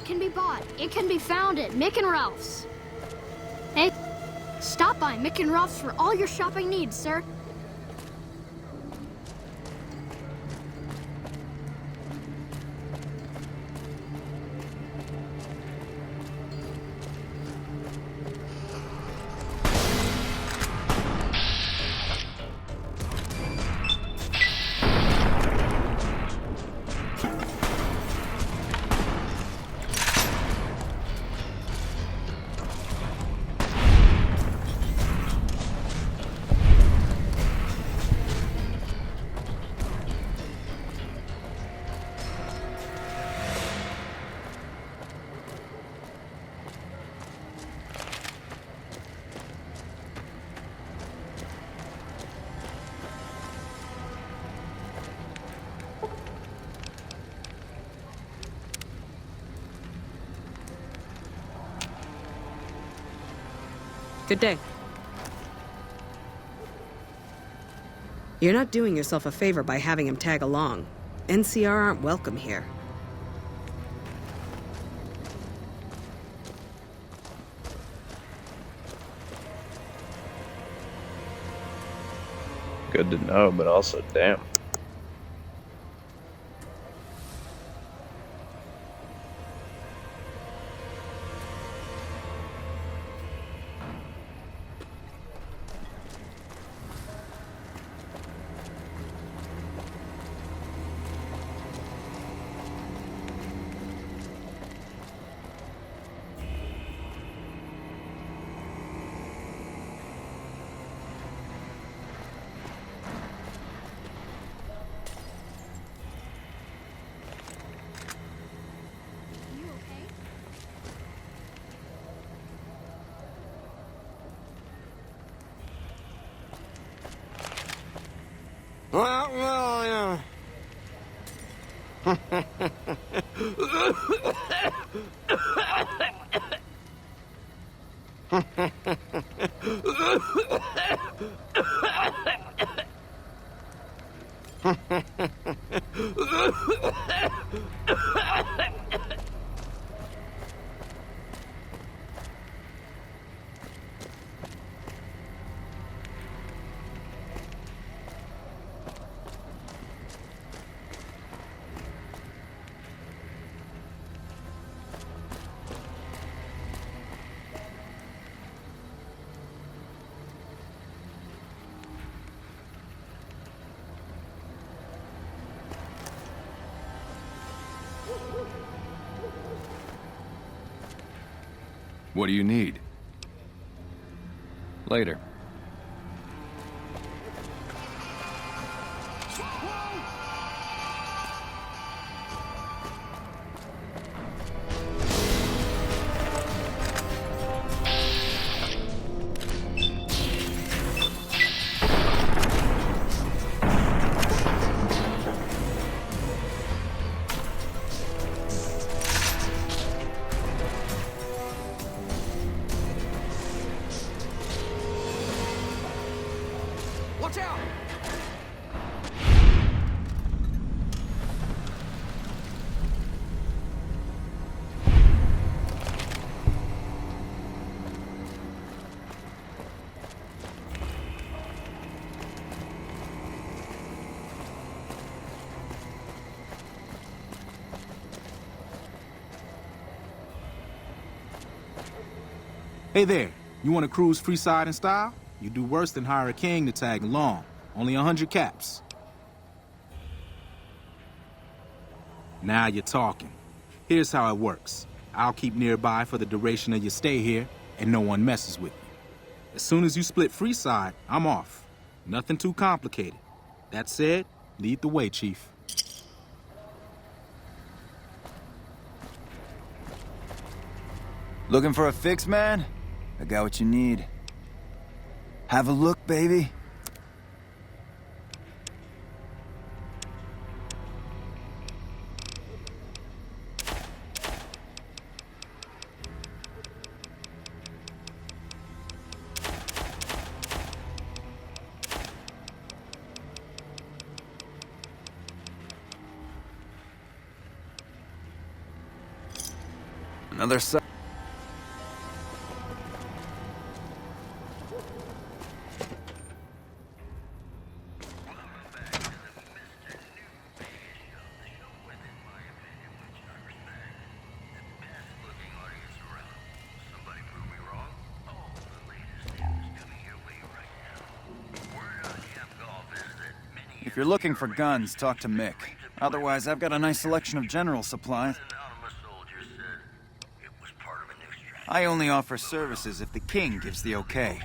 T: It can be bought. It can be found at Mick and Ralph's. Hey, stop by Mick and Ralph's for all your shopping needs, sir.
E: Good day. You're not doing yourself a favor by having him tag along. NCR aren't welcome here.
I: Good to know, but also damn.
C: Well, yeah.
U: What do you need?
L: Later.
C: Watch out!
V: Hey there, you want to cruise Freeside in style? You do worse than hire a king to tag along. Only 100 caps. Now you're talking. Here's how it works. I'll keep nearby for the duration of your stay here, and no one messes with you. As soon as you split Freeside, I'm off. Nothing too complicated. That said, lead the way, Chief.
A: Looking for a fix, man? I got what you need. Have a look, baby. Another side. If you're looking for guns, talk to Mick. Otherwise, I've got a nice selection of general supplies. I only offer services if the king gives the okay.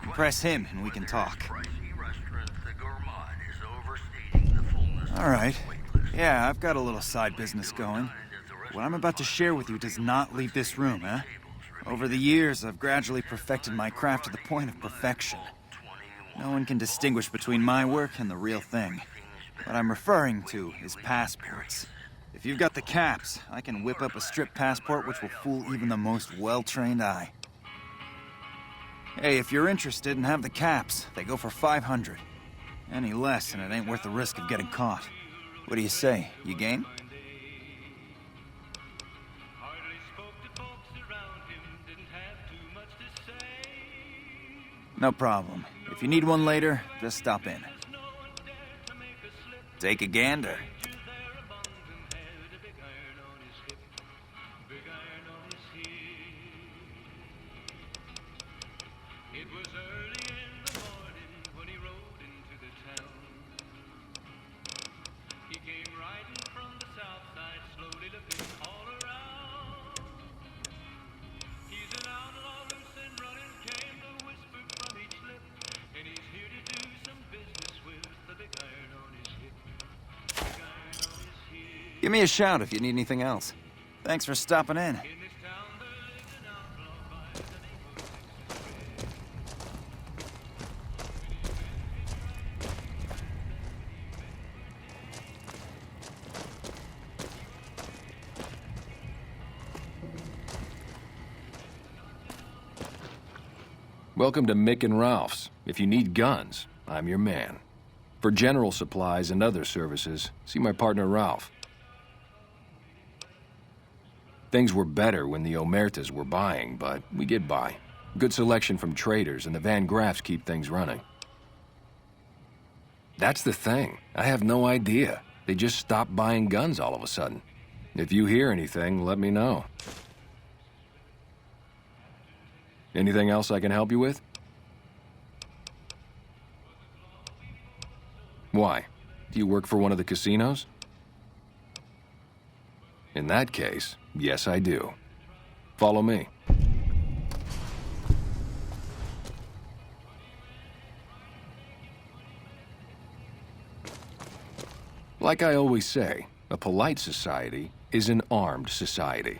A: Impress him and we can talk. Alright. Yeah, I've got a little side business going. What I'm about to share with you does not leave this room, huh? Over the years, I've gradually perfected my craft to the point of perfection. No one can distinguish between my work and the real thing. What I'm referring to is passports. If you've got the caps, I can whip up a strip passport which will fool even the most well-trained eye. Hey, if you're interested and have the caps, they go for 500. Any less and it ain't worth the risk of getting caught. What do you say? You game? No problem. If you need one later, just stop in. Take a gander. Give me a shout if you need anything else. Thanks for stopping in.
F: Welcome to Mick and Ralph's. If you need guns, I'm your man. For general supplies and other services, see my partner Ralph. Things were better when the Omertas were buying, but we get by. Good selection from traders, and the Van Graffs keep things running. That's the thing. I have no idea. They just stopped buying guns all of a sudden. If you hear anything, let me know. Anything else I can help you with? Why? Do you work for one of the casinos? In that case, yes, I do. Follow me. Like I always say, a polite society is an armed society.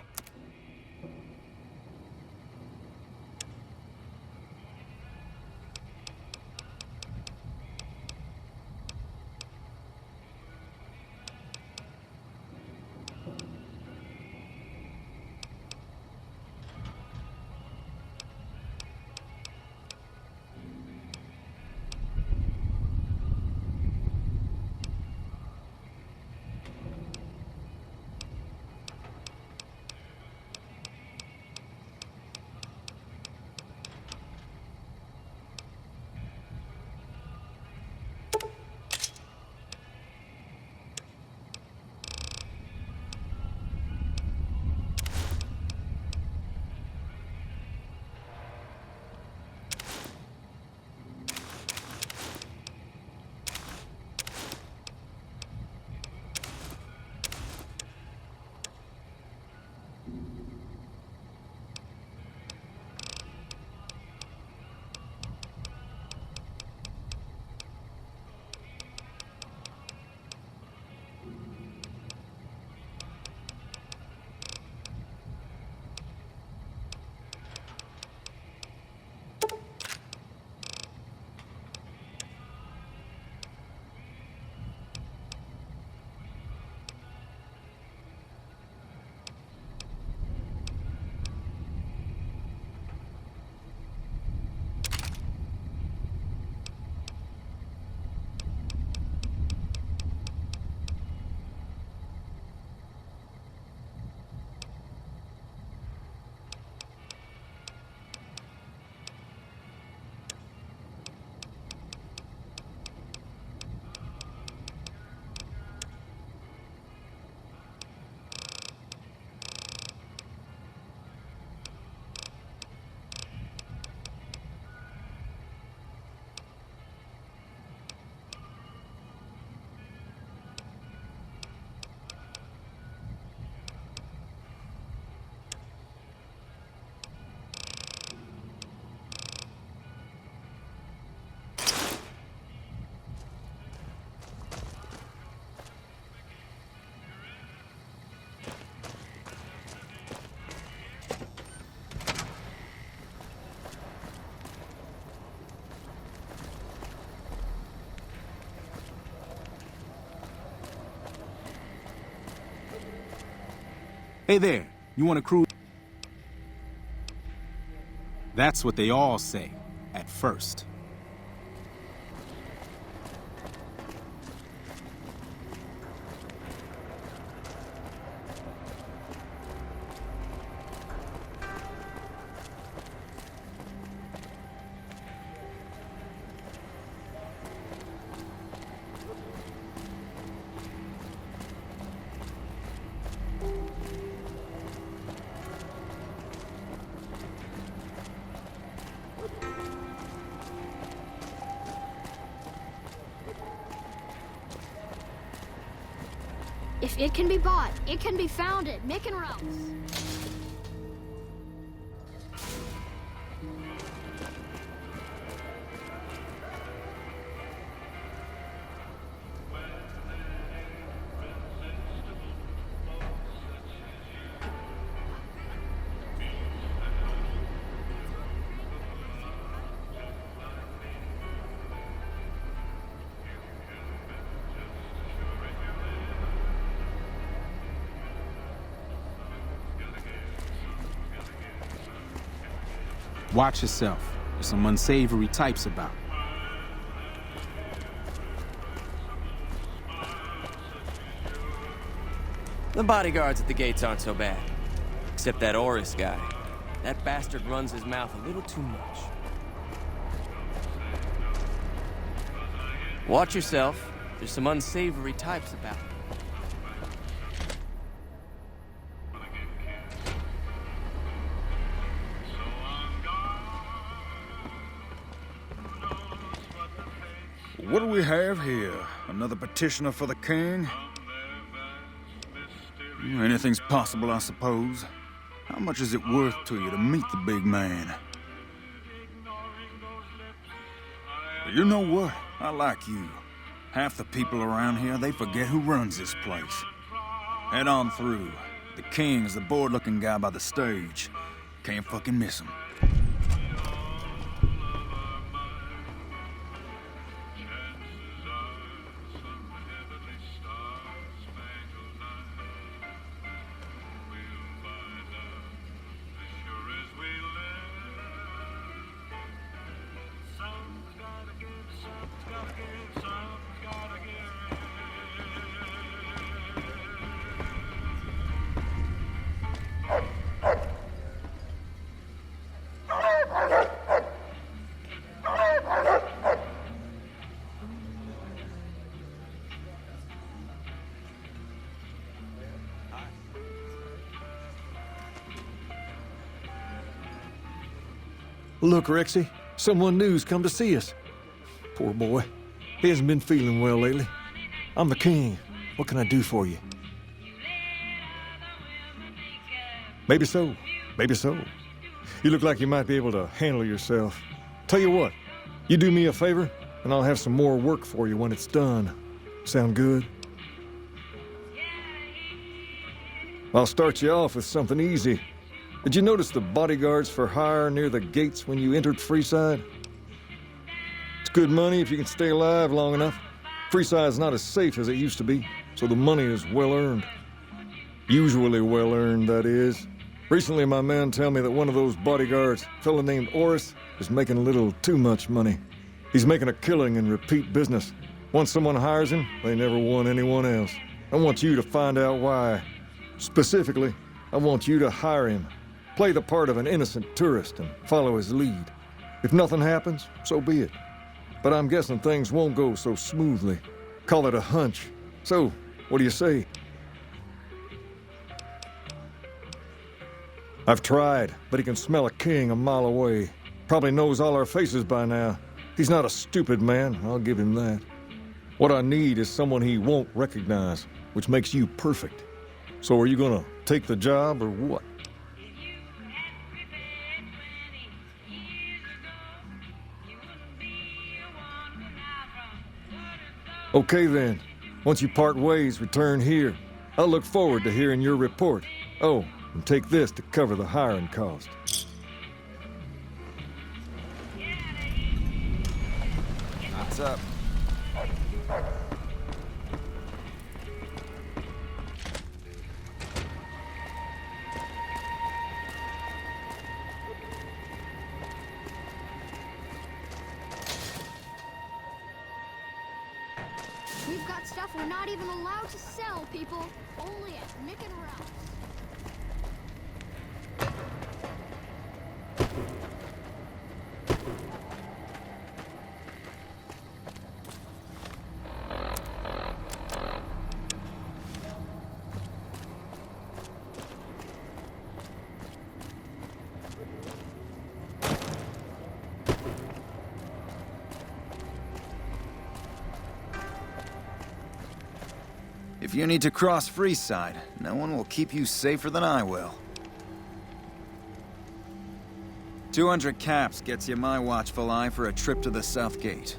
V: Hey there, you want to cruise? That's what they all say, at first.
T: If it can be bought, it can be found at Mick and Ralph's.
V: Watch yourself. There's some unsavory types about.
C: The bodyguards at the gates aren't so bad. Except that Oris guy. That bastard runs his mouth a little too much. Watch yourself. There's some unsavory types about.
J: What do we have here? Another petitioner for the king? Anything's possible, I suppose. How much is it worth to you to meet the big man? You know what? I like you. Half the people around here, they forget who runs this place. Head on through. The king is the bored-looking guy by the stage. Can't fucking miss him.
U: Look, Rexy, someone new's come to see us. Poor boy. He hasn't been feeling well lately. I'm the king. What can I do for you? Maybe so. Maybe so. You look like you might be able to handle yourself. Tell you what, you do me a favor, and I'll have some more work for you when it's done. Sound good? I'll start you off with something easy. Did you notice the bodyguards for hire near the gates when you entered Freeside? It's good money if you can stay alive long enough. Freeside's not as safe as it used to be, so the money is well earned. Usually well earned, that is. Recently, my men tell me that one of those bodyguards, a fellow named Oris, is making a little too much money. He's making a killing in repeat business. Once someone hires him, they never want anyone else. I want you to find out why. Specifically, I want you to hire him. Play the part of an innocent tourist and follow his lead. If nothing happens, so be it. But I'm guessing things won't go so smoothly. Call it a hunch. So, what do you say? I've tried, but he can smell a king a mile away. Probably knows all our faces by now. He's not a stupid man, I'll give him that. What I need is someone he won't recognize, which makes you perfect. So are you gonna take the job or what? Okay then. Once you part ways, return here. I'll look forward to hearing your report. Oh, and take this to cover the hiring cost.
A: What's up?
T: We've got stuff we're not even allowed to sell, people. Only at Mick and Ralph's.
A: If you need to cross Freeside, no one will keep you safer than I will. 200 caps gets you my watchful eye for a trip to the South Gate.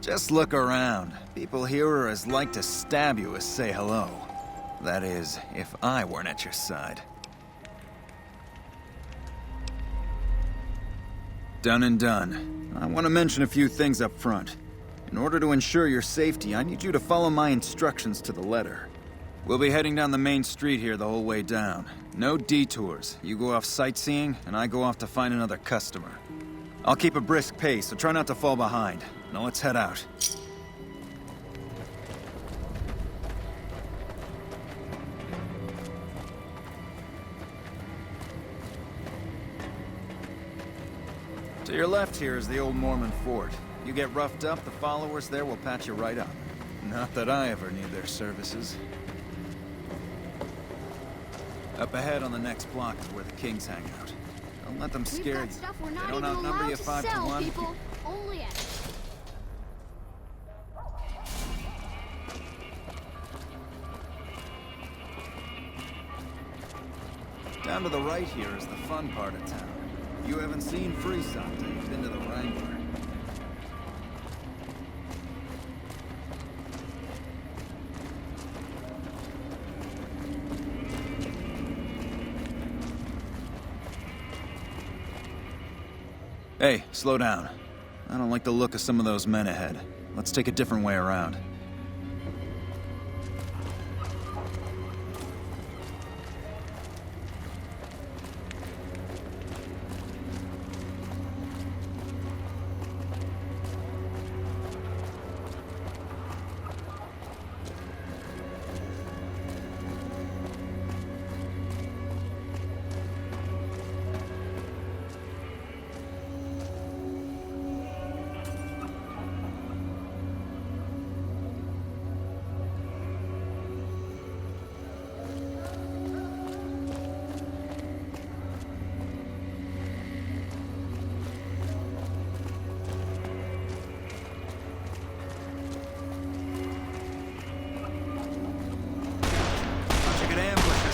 A: Just look around. People here are as like to stab you as say hello. That is, if I weren't at your side. Done and done. I want to mention a few things up front. In order to ensure your safety, I need you to follow my instructions to the letter. We'll be heading down the main street here the whole way down. No detours. You go off sightseeing, and I go off to find another customer. I'll keep a brisk pace, so try not to fall behind. Now let's head out. To your left here is the old Mormon fort. You get roughed up, the followers there will patch you right up. Not that I ever need their services. Up ahead on the next block is where the kings hang out. Don't let them scare you.
T: We've got stuff we're
A: They
T: not
A: don't
T: even
A: outnumber
T: allowed
A: you
T: to
A: 5 to
T: sell,
A: 1.
T: people. Only at...
A: Down to the right here is the fun part of town. You haven't seen Freeside till you've been to the Wrangler. Hey, slow down. I don't like the look of some of those men ahead. Let's take a different way around.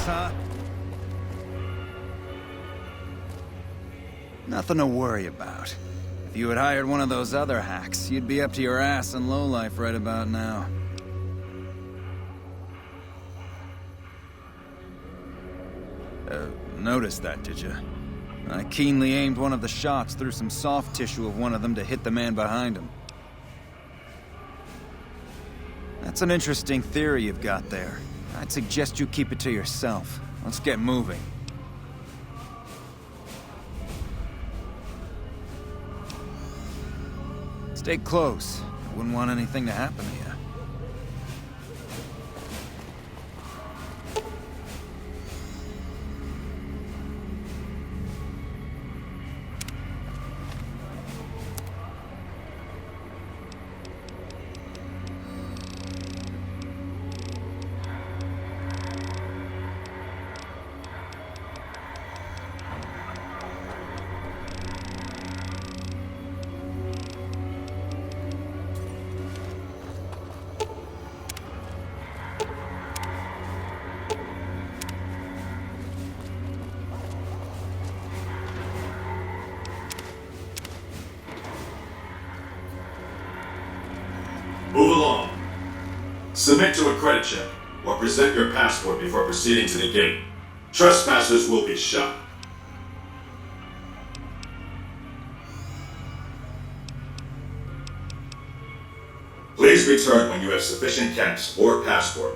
A: Huh? Nothing to worry about. If you had hired one of those other hacks, you'd be up to your ass in lowlife right about now. Noticed that, did you? I keenly aimed one of the shots through some soft tissue of one of them to hit the man behind him. That's an interesting theory you've got there. I'd suggest you keep it to yourself. Let's get moving. Stay close. I wouldn't want anything to happen to you.
H: Move along. Submit to a credit check, or present your passport before proceeding to the gate. Trespassers will be shot. Please return when you have sufficient caps or passport.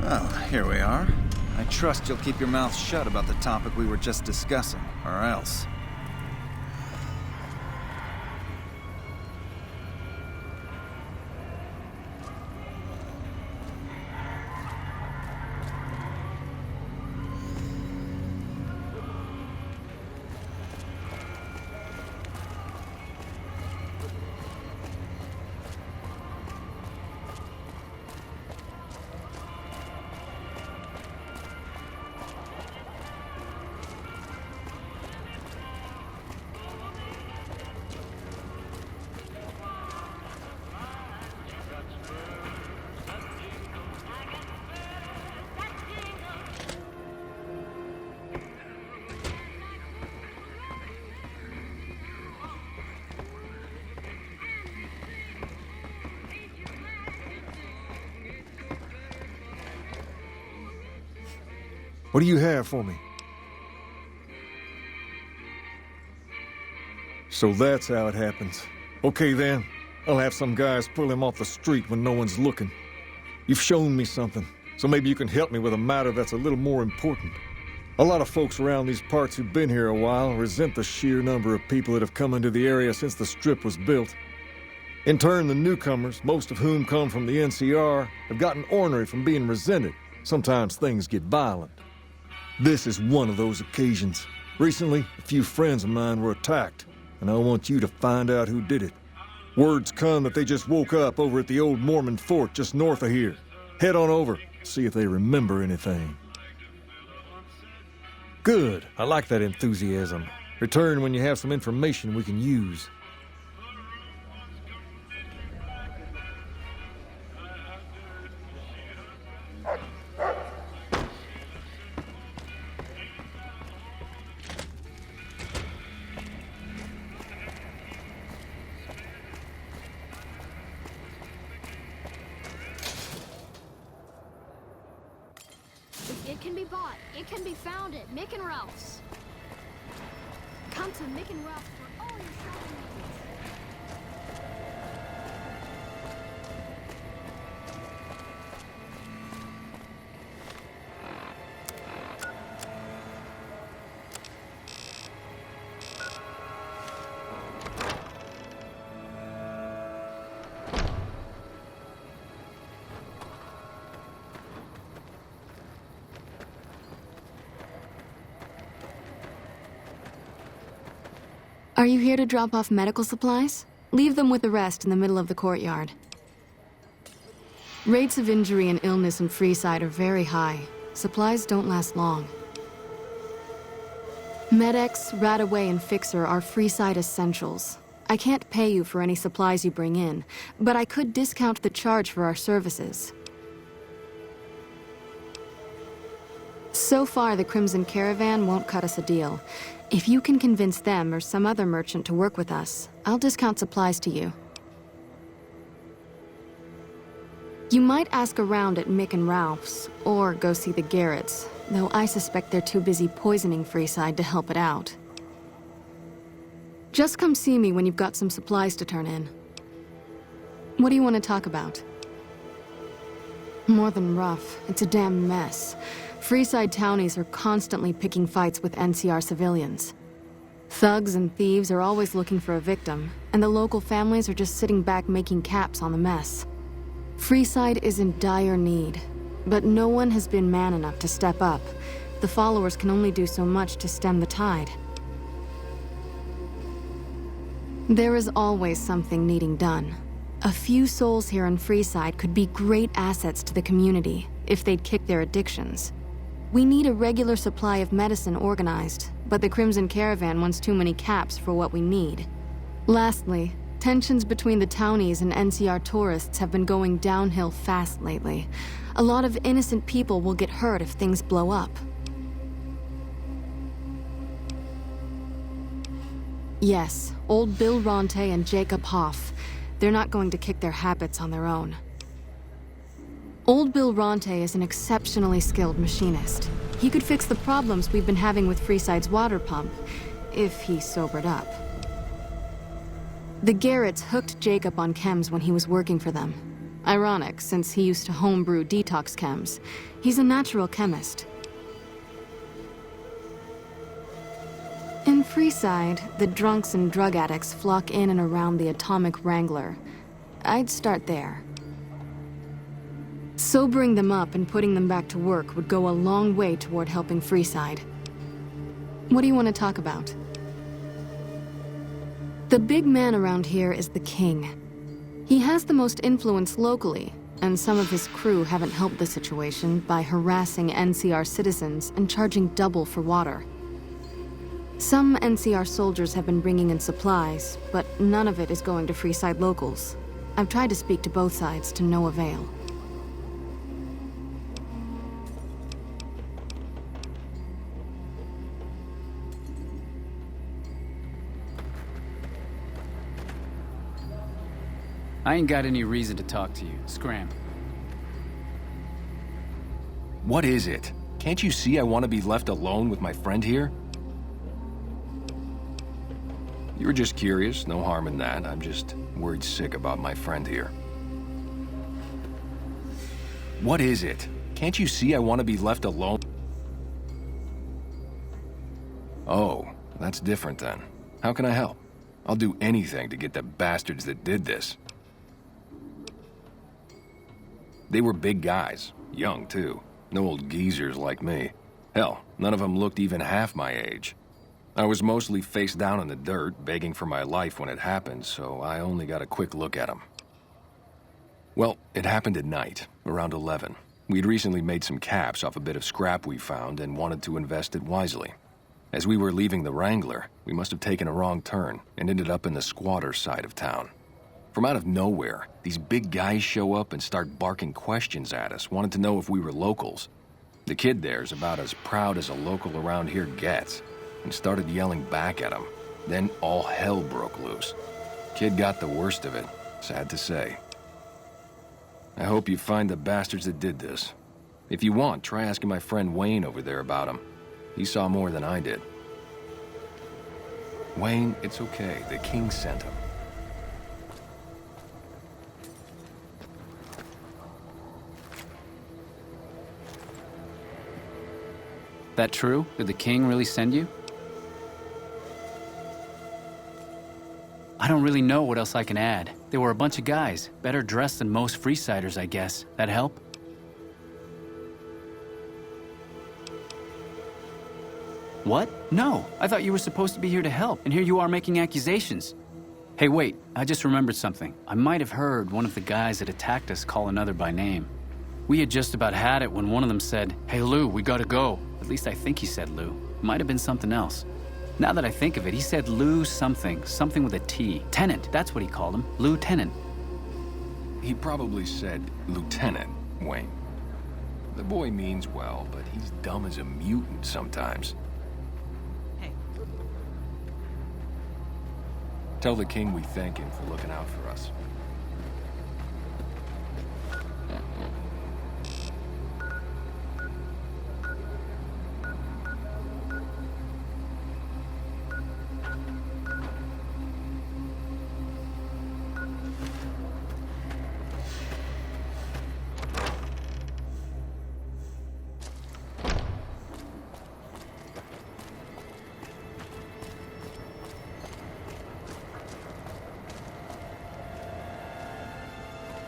A: Oh, here we are. I trust you'll keep your mouth shut about the topic we were just discussing, or else.
U: What do you have for me? So that's how it happens. Okay then, I'll have some guys pull him off the street when no one's looking. You've shown me something, so maybe you can help me with a matter that's a little more important. A lot of folks around these parts who've been here a while resent the sheer number of people that have come into the area since the Strip was built. In turn, the newcomers, most of whom come from the NCR, have gotten ornery from being resented. Sometimes things get violent. This is one of those occasions. Recently, a few friends of mine were attacked, and I want you to find out who did it. Word's come that they just woke up over at the old Mormon fort just north of here. Head on over, see if they remember anything. Good. I like that enthusiasm. Return when you have some information we can use.
T: It can be bought. It can be found at Mick and Ralph's. Come to Mick and Ralph's for all your shopping needs.
Q: Are you here to drop off medical supplies? Leave them with the rest in the middle of the courtyard. Rates of injury and illness in Freeside are very high. Supplies don't last long. Med-X, Radaway, and Fixer are Freeside essentials. I can't pay you for any supplies you bring in, but I could discount the charge for our services. So far, the Crimson Caravan won't cut us a deal. If you can convince them or some other merchant to work with us, I'll discount supplies to you. You might ask around at Mick and Ralph's, or go see the Garretts, though I suspect they're too busy poisoning Freeside to help it out. Just come see me when you've got some supplies to turn in. What do you want to talk about? More than rough, it's a damn mess. Freeside townies are constantly picking fights with NCR civilians. Thugs and thieves are always looking for a victim, and the local families are just sitting back making caps on the mess. Freeside is in dire need, but no one has been man enough to step up. The followers can only do so much to stem the tide. There is always something needing done. A few souls here in Freeside could be great assets to the community if they'd kick their addictions. We need a regular supply of medicine organized, but the Crimson Caravan wants too many caps for what we need. Lastly, tensions between the townies and NCR tourists have been going downhill fast lately. A lot of innocent people will get hurt if things blow up. Yes, old Bill Ronte and Jacob Hoff. They're not going to kick their habits on their own. Old Bill Ronte is an exceptionally skilled machinist. He could fix the problems we've been having with Freeside's water pump, if he sobered up. The Garretts hooked Jacob on chems when he was working for them. Ironic, since he used to homebrew detox chems. He's a natural chemist. Freeside, the drunks and drug addicts flock in and around the Atomic Wrangler. I'd start there. Sobering them up and putting them back to work would go a long way toward helping Freeside. What do you want to talk about? The big man around here is the king. He has the most influence locally, and some of his crew haven't helped the situation by harassing NCR citizens and charging double for water. Some NCR soldiers have been bringing in supplies, but none of it is going to Freeside locals. I've tried to speak to both sides to no avail.
D: I ain't got any reason to talk to you. Scram.
F: What is it? Can't you see I want to be left alone with my friend here? You were just curious, no harm in that. I'm just worried sick about my friend here. What is it? Can't you see I want to be left alone? Oh, that's different then. How can I help? I'll do anything to get the bastards that did this. They were big guys, young too. No old geezers like me. Hell, none of them looked even half my age. I was mostly face down in the dirt, begging for my life when it happened, so I only got a quick look at them. Well, it happened at night, around 11. We'd recently made some caps off a bit of scrap we found and wanted to invest it wisely. As we were leaving the Wrangler, we must have taken a wrong turn and ended up in the squatter side of town. From out of nowhere, these big guys show up and start barking questions at us, wanted to know if we were locals. The kid there's about as proud as a local around here gets, and started yelling back at him. Then all hell broke loose. Kid got the worst of it, sad to say. I hope you find the bastards that did this. If you want, try asking my friend Wayne over there about him. He saw more than I did. Wayne, it's okay. The king sent him.
D: That true? Did the king really send you? I don't really know what else I can add. They were a bunch of guys, better dressed than most Freesiders, I guess. That help? What? No, I thought you were supposed to be here to help, and here you are making accusations. Hey, wait, I just remembered something. I might have heard one of the guys that attacked us call another by name. We had just about had it when one of them said, "Hey Lou, we gotta go." At least I think he said Lou. Might have been something else. Now that I think of it, he said Lou something with a T. Tennant, that's what he called him. Lieutenant.
F: He probably said Lieutenant, Wayne. The boy means well, but he's dumb as a mutant sometimes.
D: Hey.
F: Tell the king we thank him for looking out for us.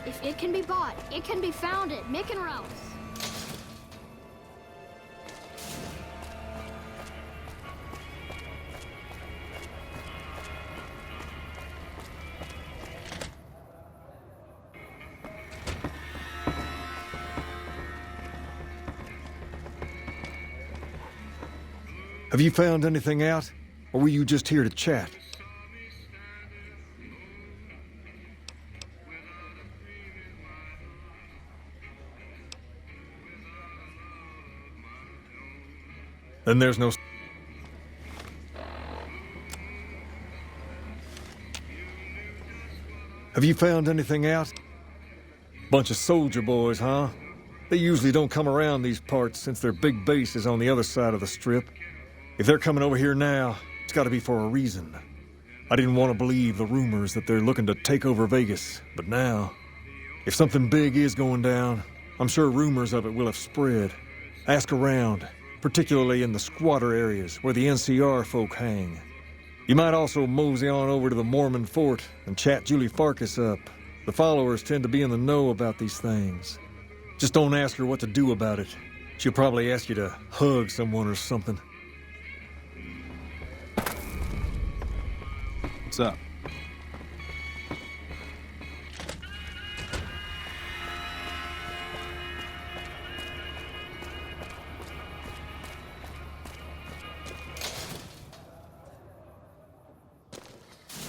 T: If it can be bought, it can be found at Mick and Ralph's.
U: Have you found anything out? Or were you just here to chat? Then there's no... Have you found anything out? Bunch of soldier boys, huh? They usually don't come around these parts since their big base is on the other side of the strip. If they're coming over here now, it's gotta be for a reason. I didn't want to believe the rumors that they're looking to take over Vegas, but now, if something big is going down, I'm sure rumors of it will have spread. Ask around, particularly in the squatter areas where the NCR folk hang. You might also mosey on over to the Mormon fort and chat Julie Farkas up. The followers tend to be in the know about these things. Just don't ask her what to do about it. She'll probably ask you to hug someone or something.
V: What's up?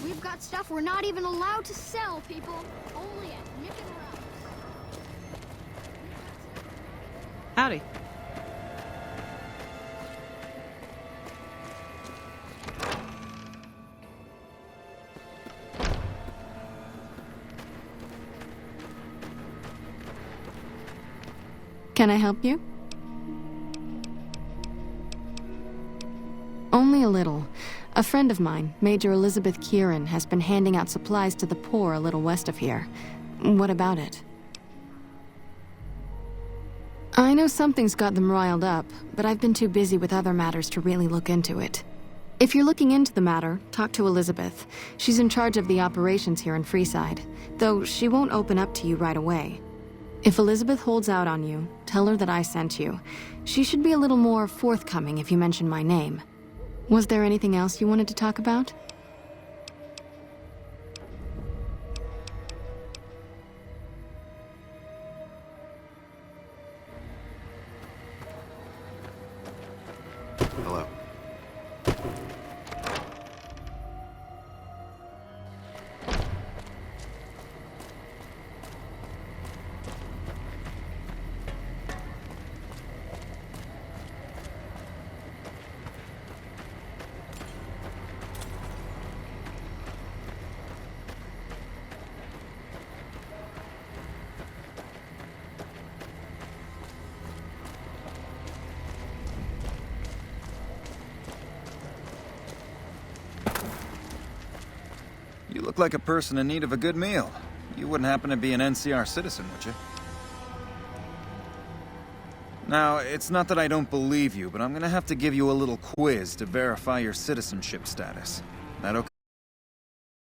T: We've got stuff we're not even allowed to sell, people. Only at Nick and Ralph's.
E: Howdy.
Q: Can I help you? Only a little. A friend of mine, Major Elizabeth Kieran, has been handing out supplies to the poor a little west of here. What about it? I know something's got them riled up, but I've been too busy with other matters to really look into it. If you're looking into the matter, talk to Elizabeth. She's in charge of the operations here in Freeside, though she won't open up to you right away. If Elizabeth holds out on you, tell her that I sent you. She should be a little more forthcoming if you mention my name. Was there anything else you wanted to talk about?
P: Hello.
A: You look like a person in need of a good meal. You wouldn't happen to be an NCR citizen, would you? Now, it's not that I don't believe you, but I'm gonna have to give you a little quiz to verify your citizenship status. That okay?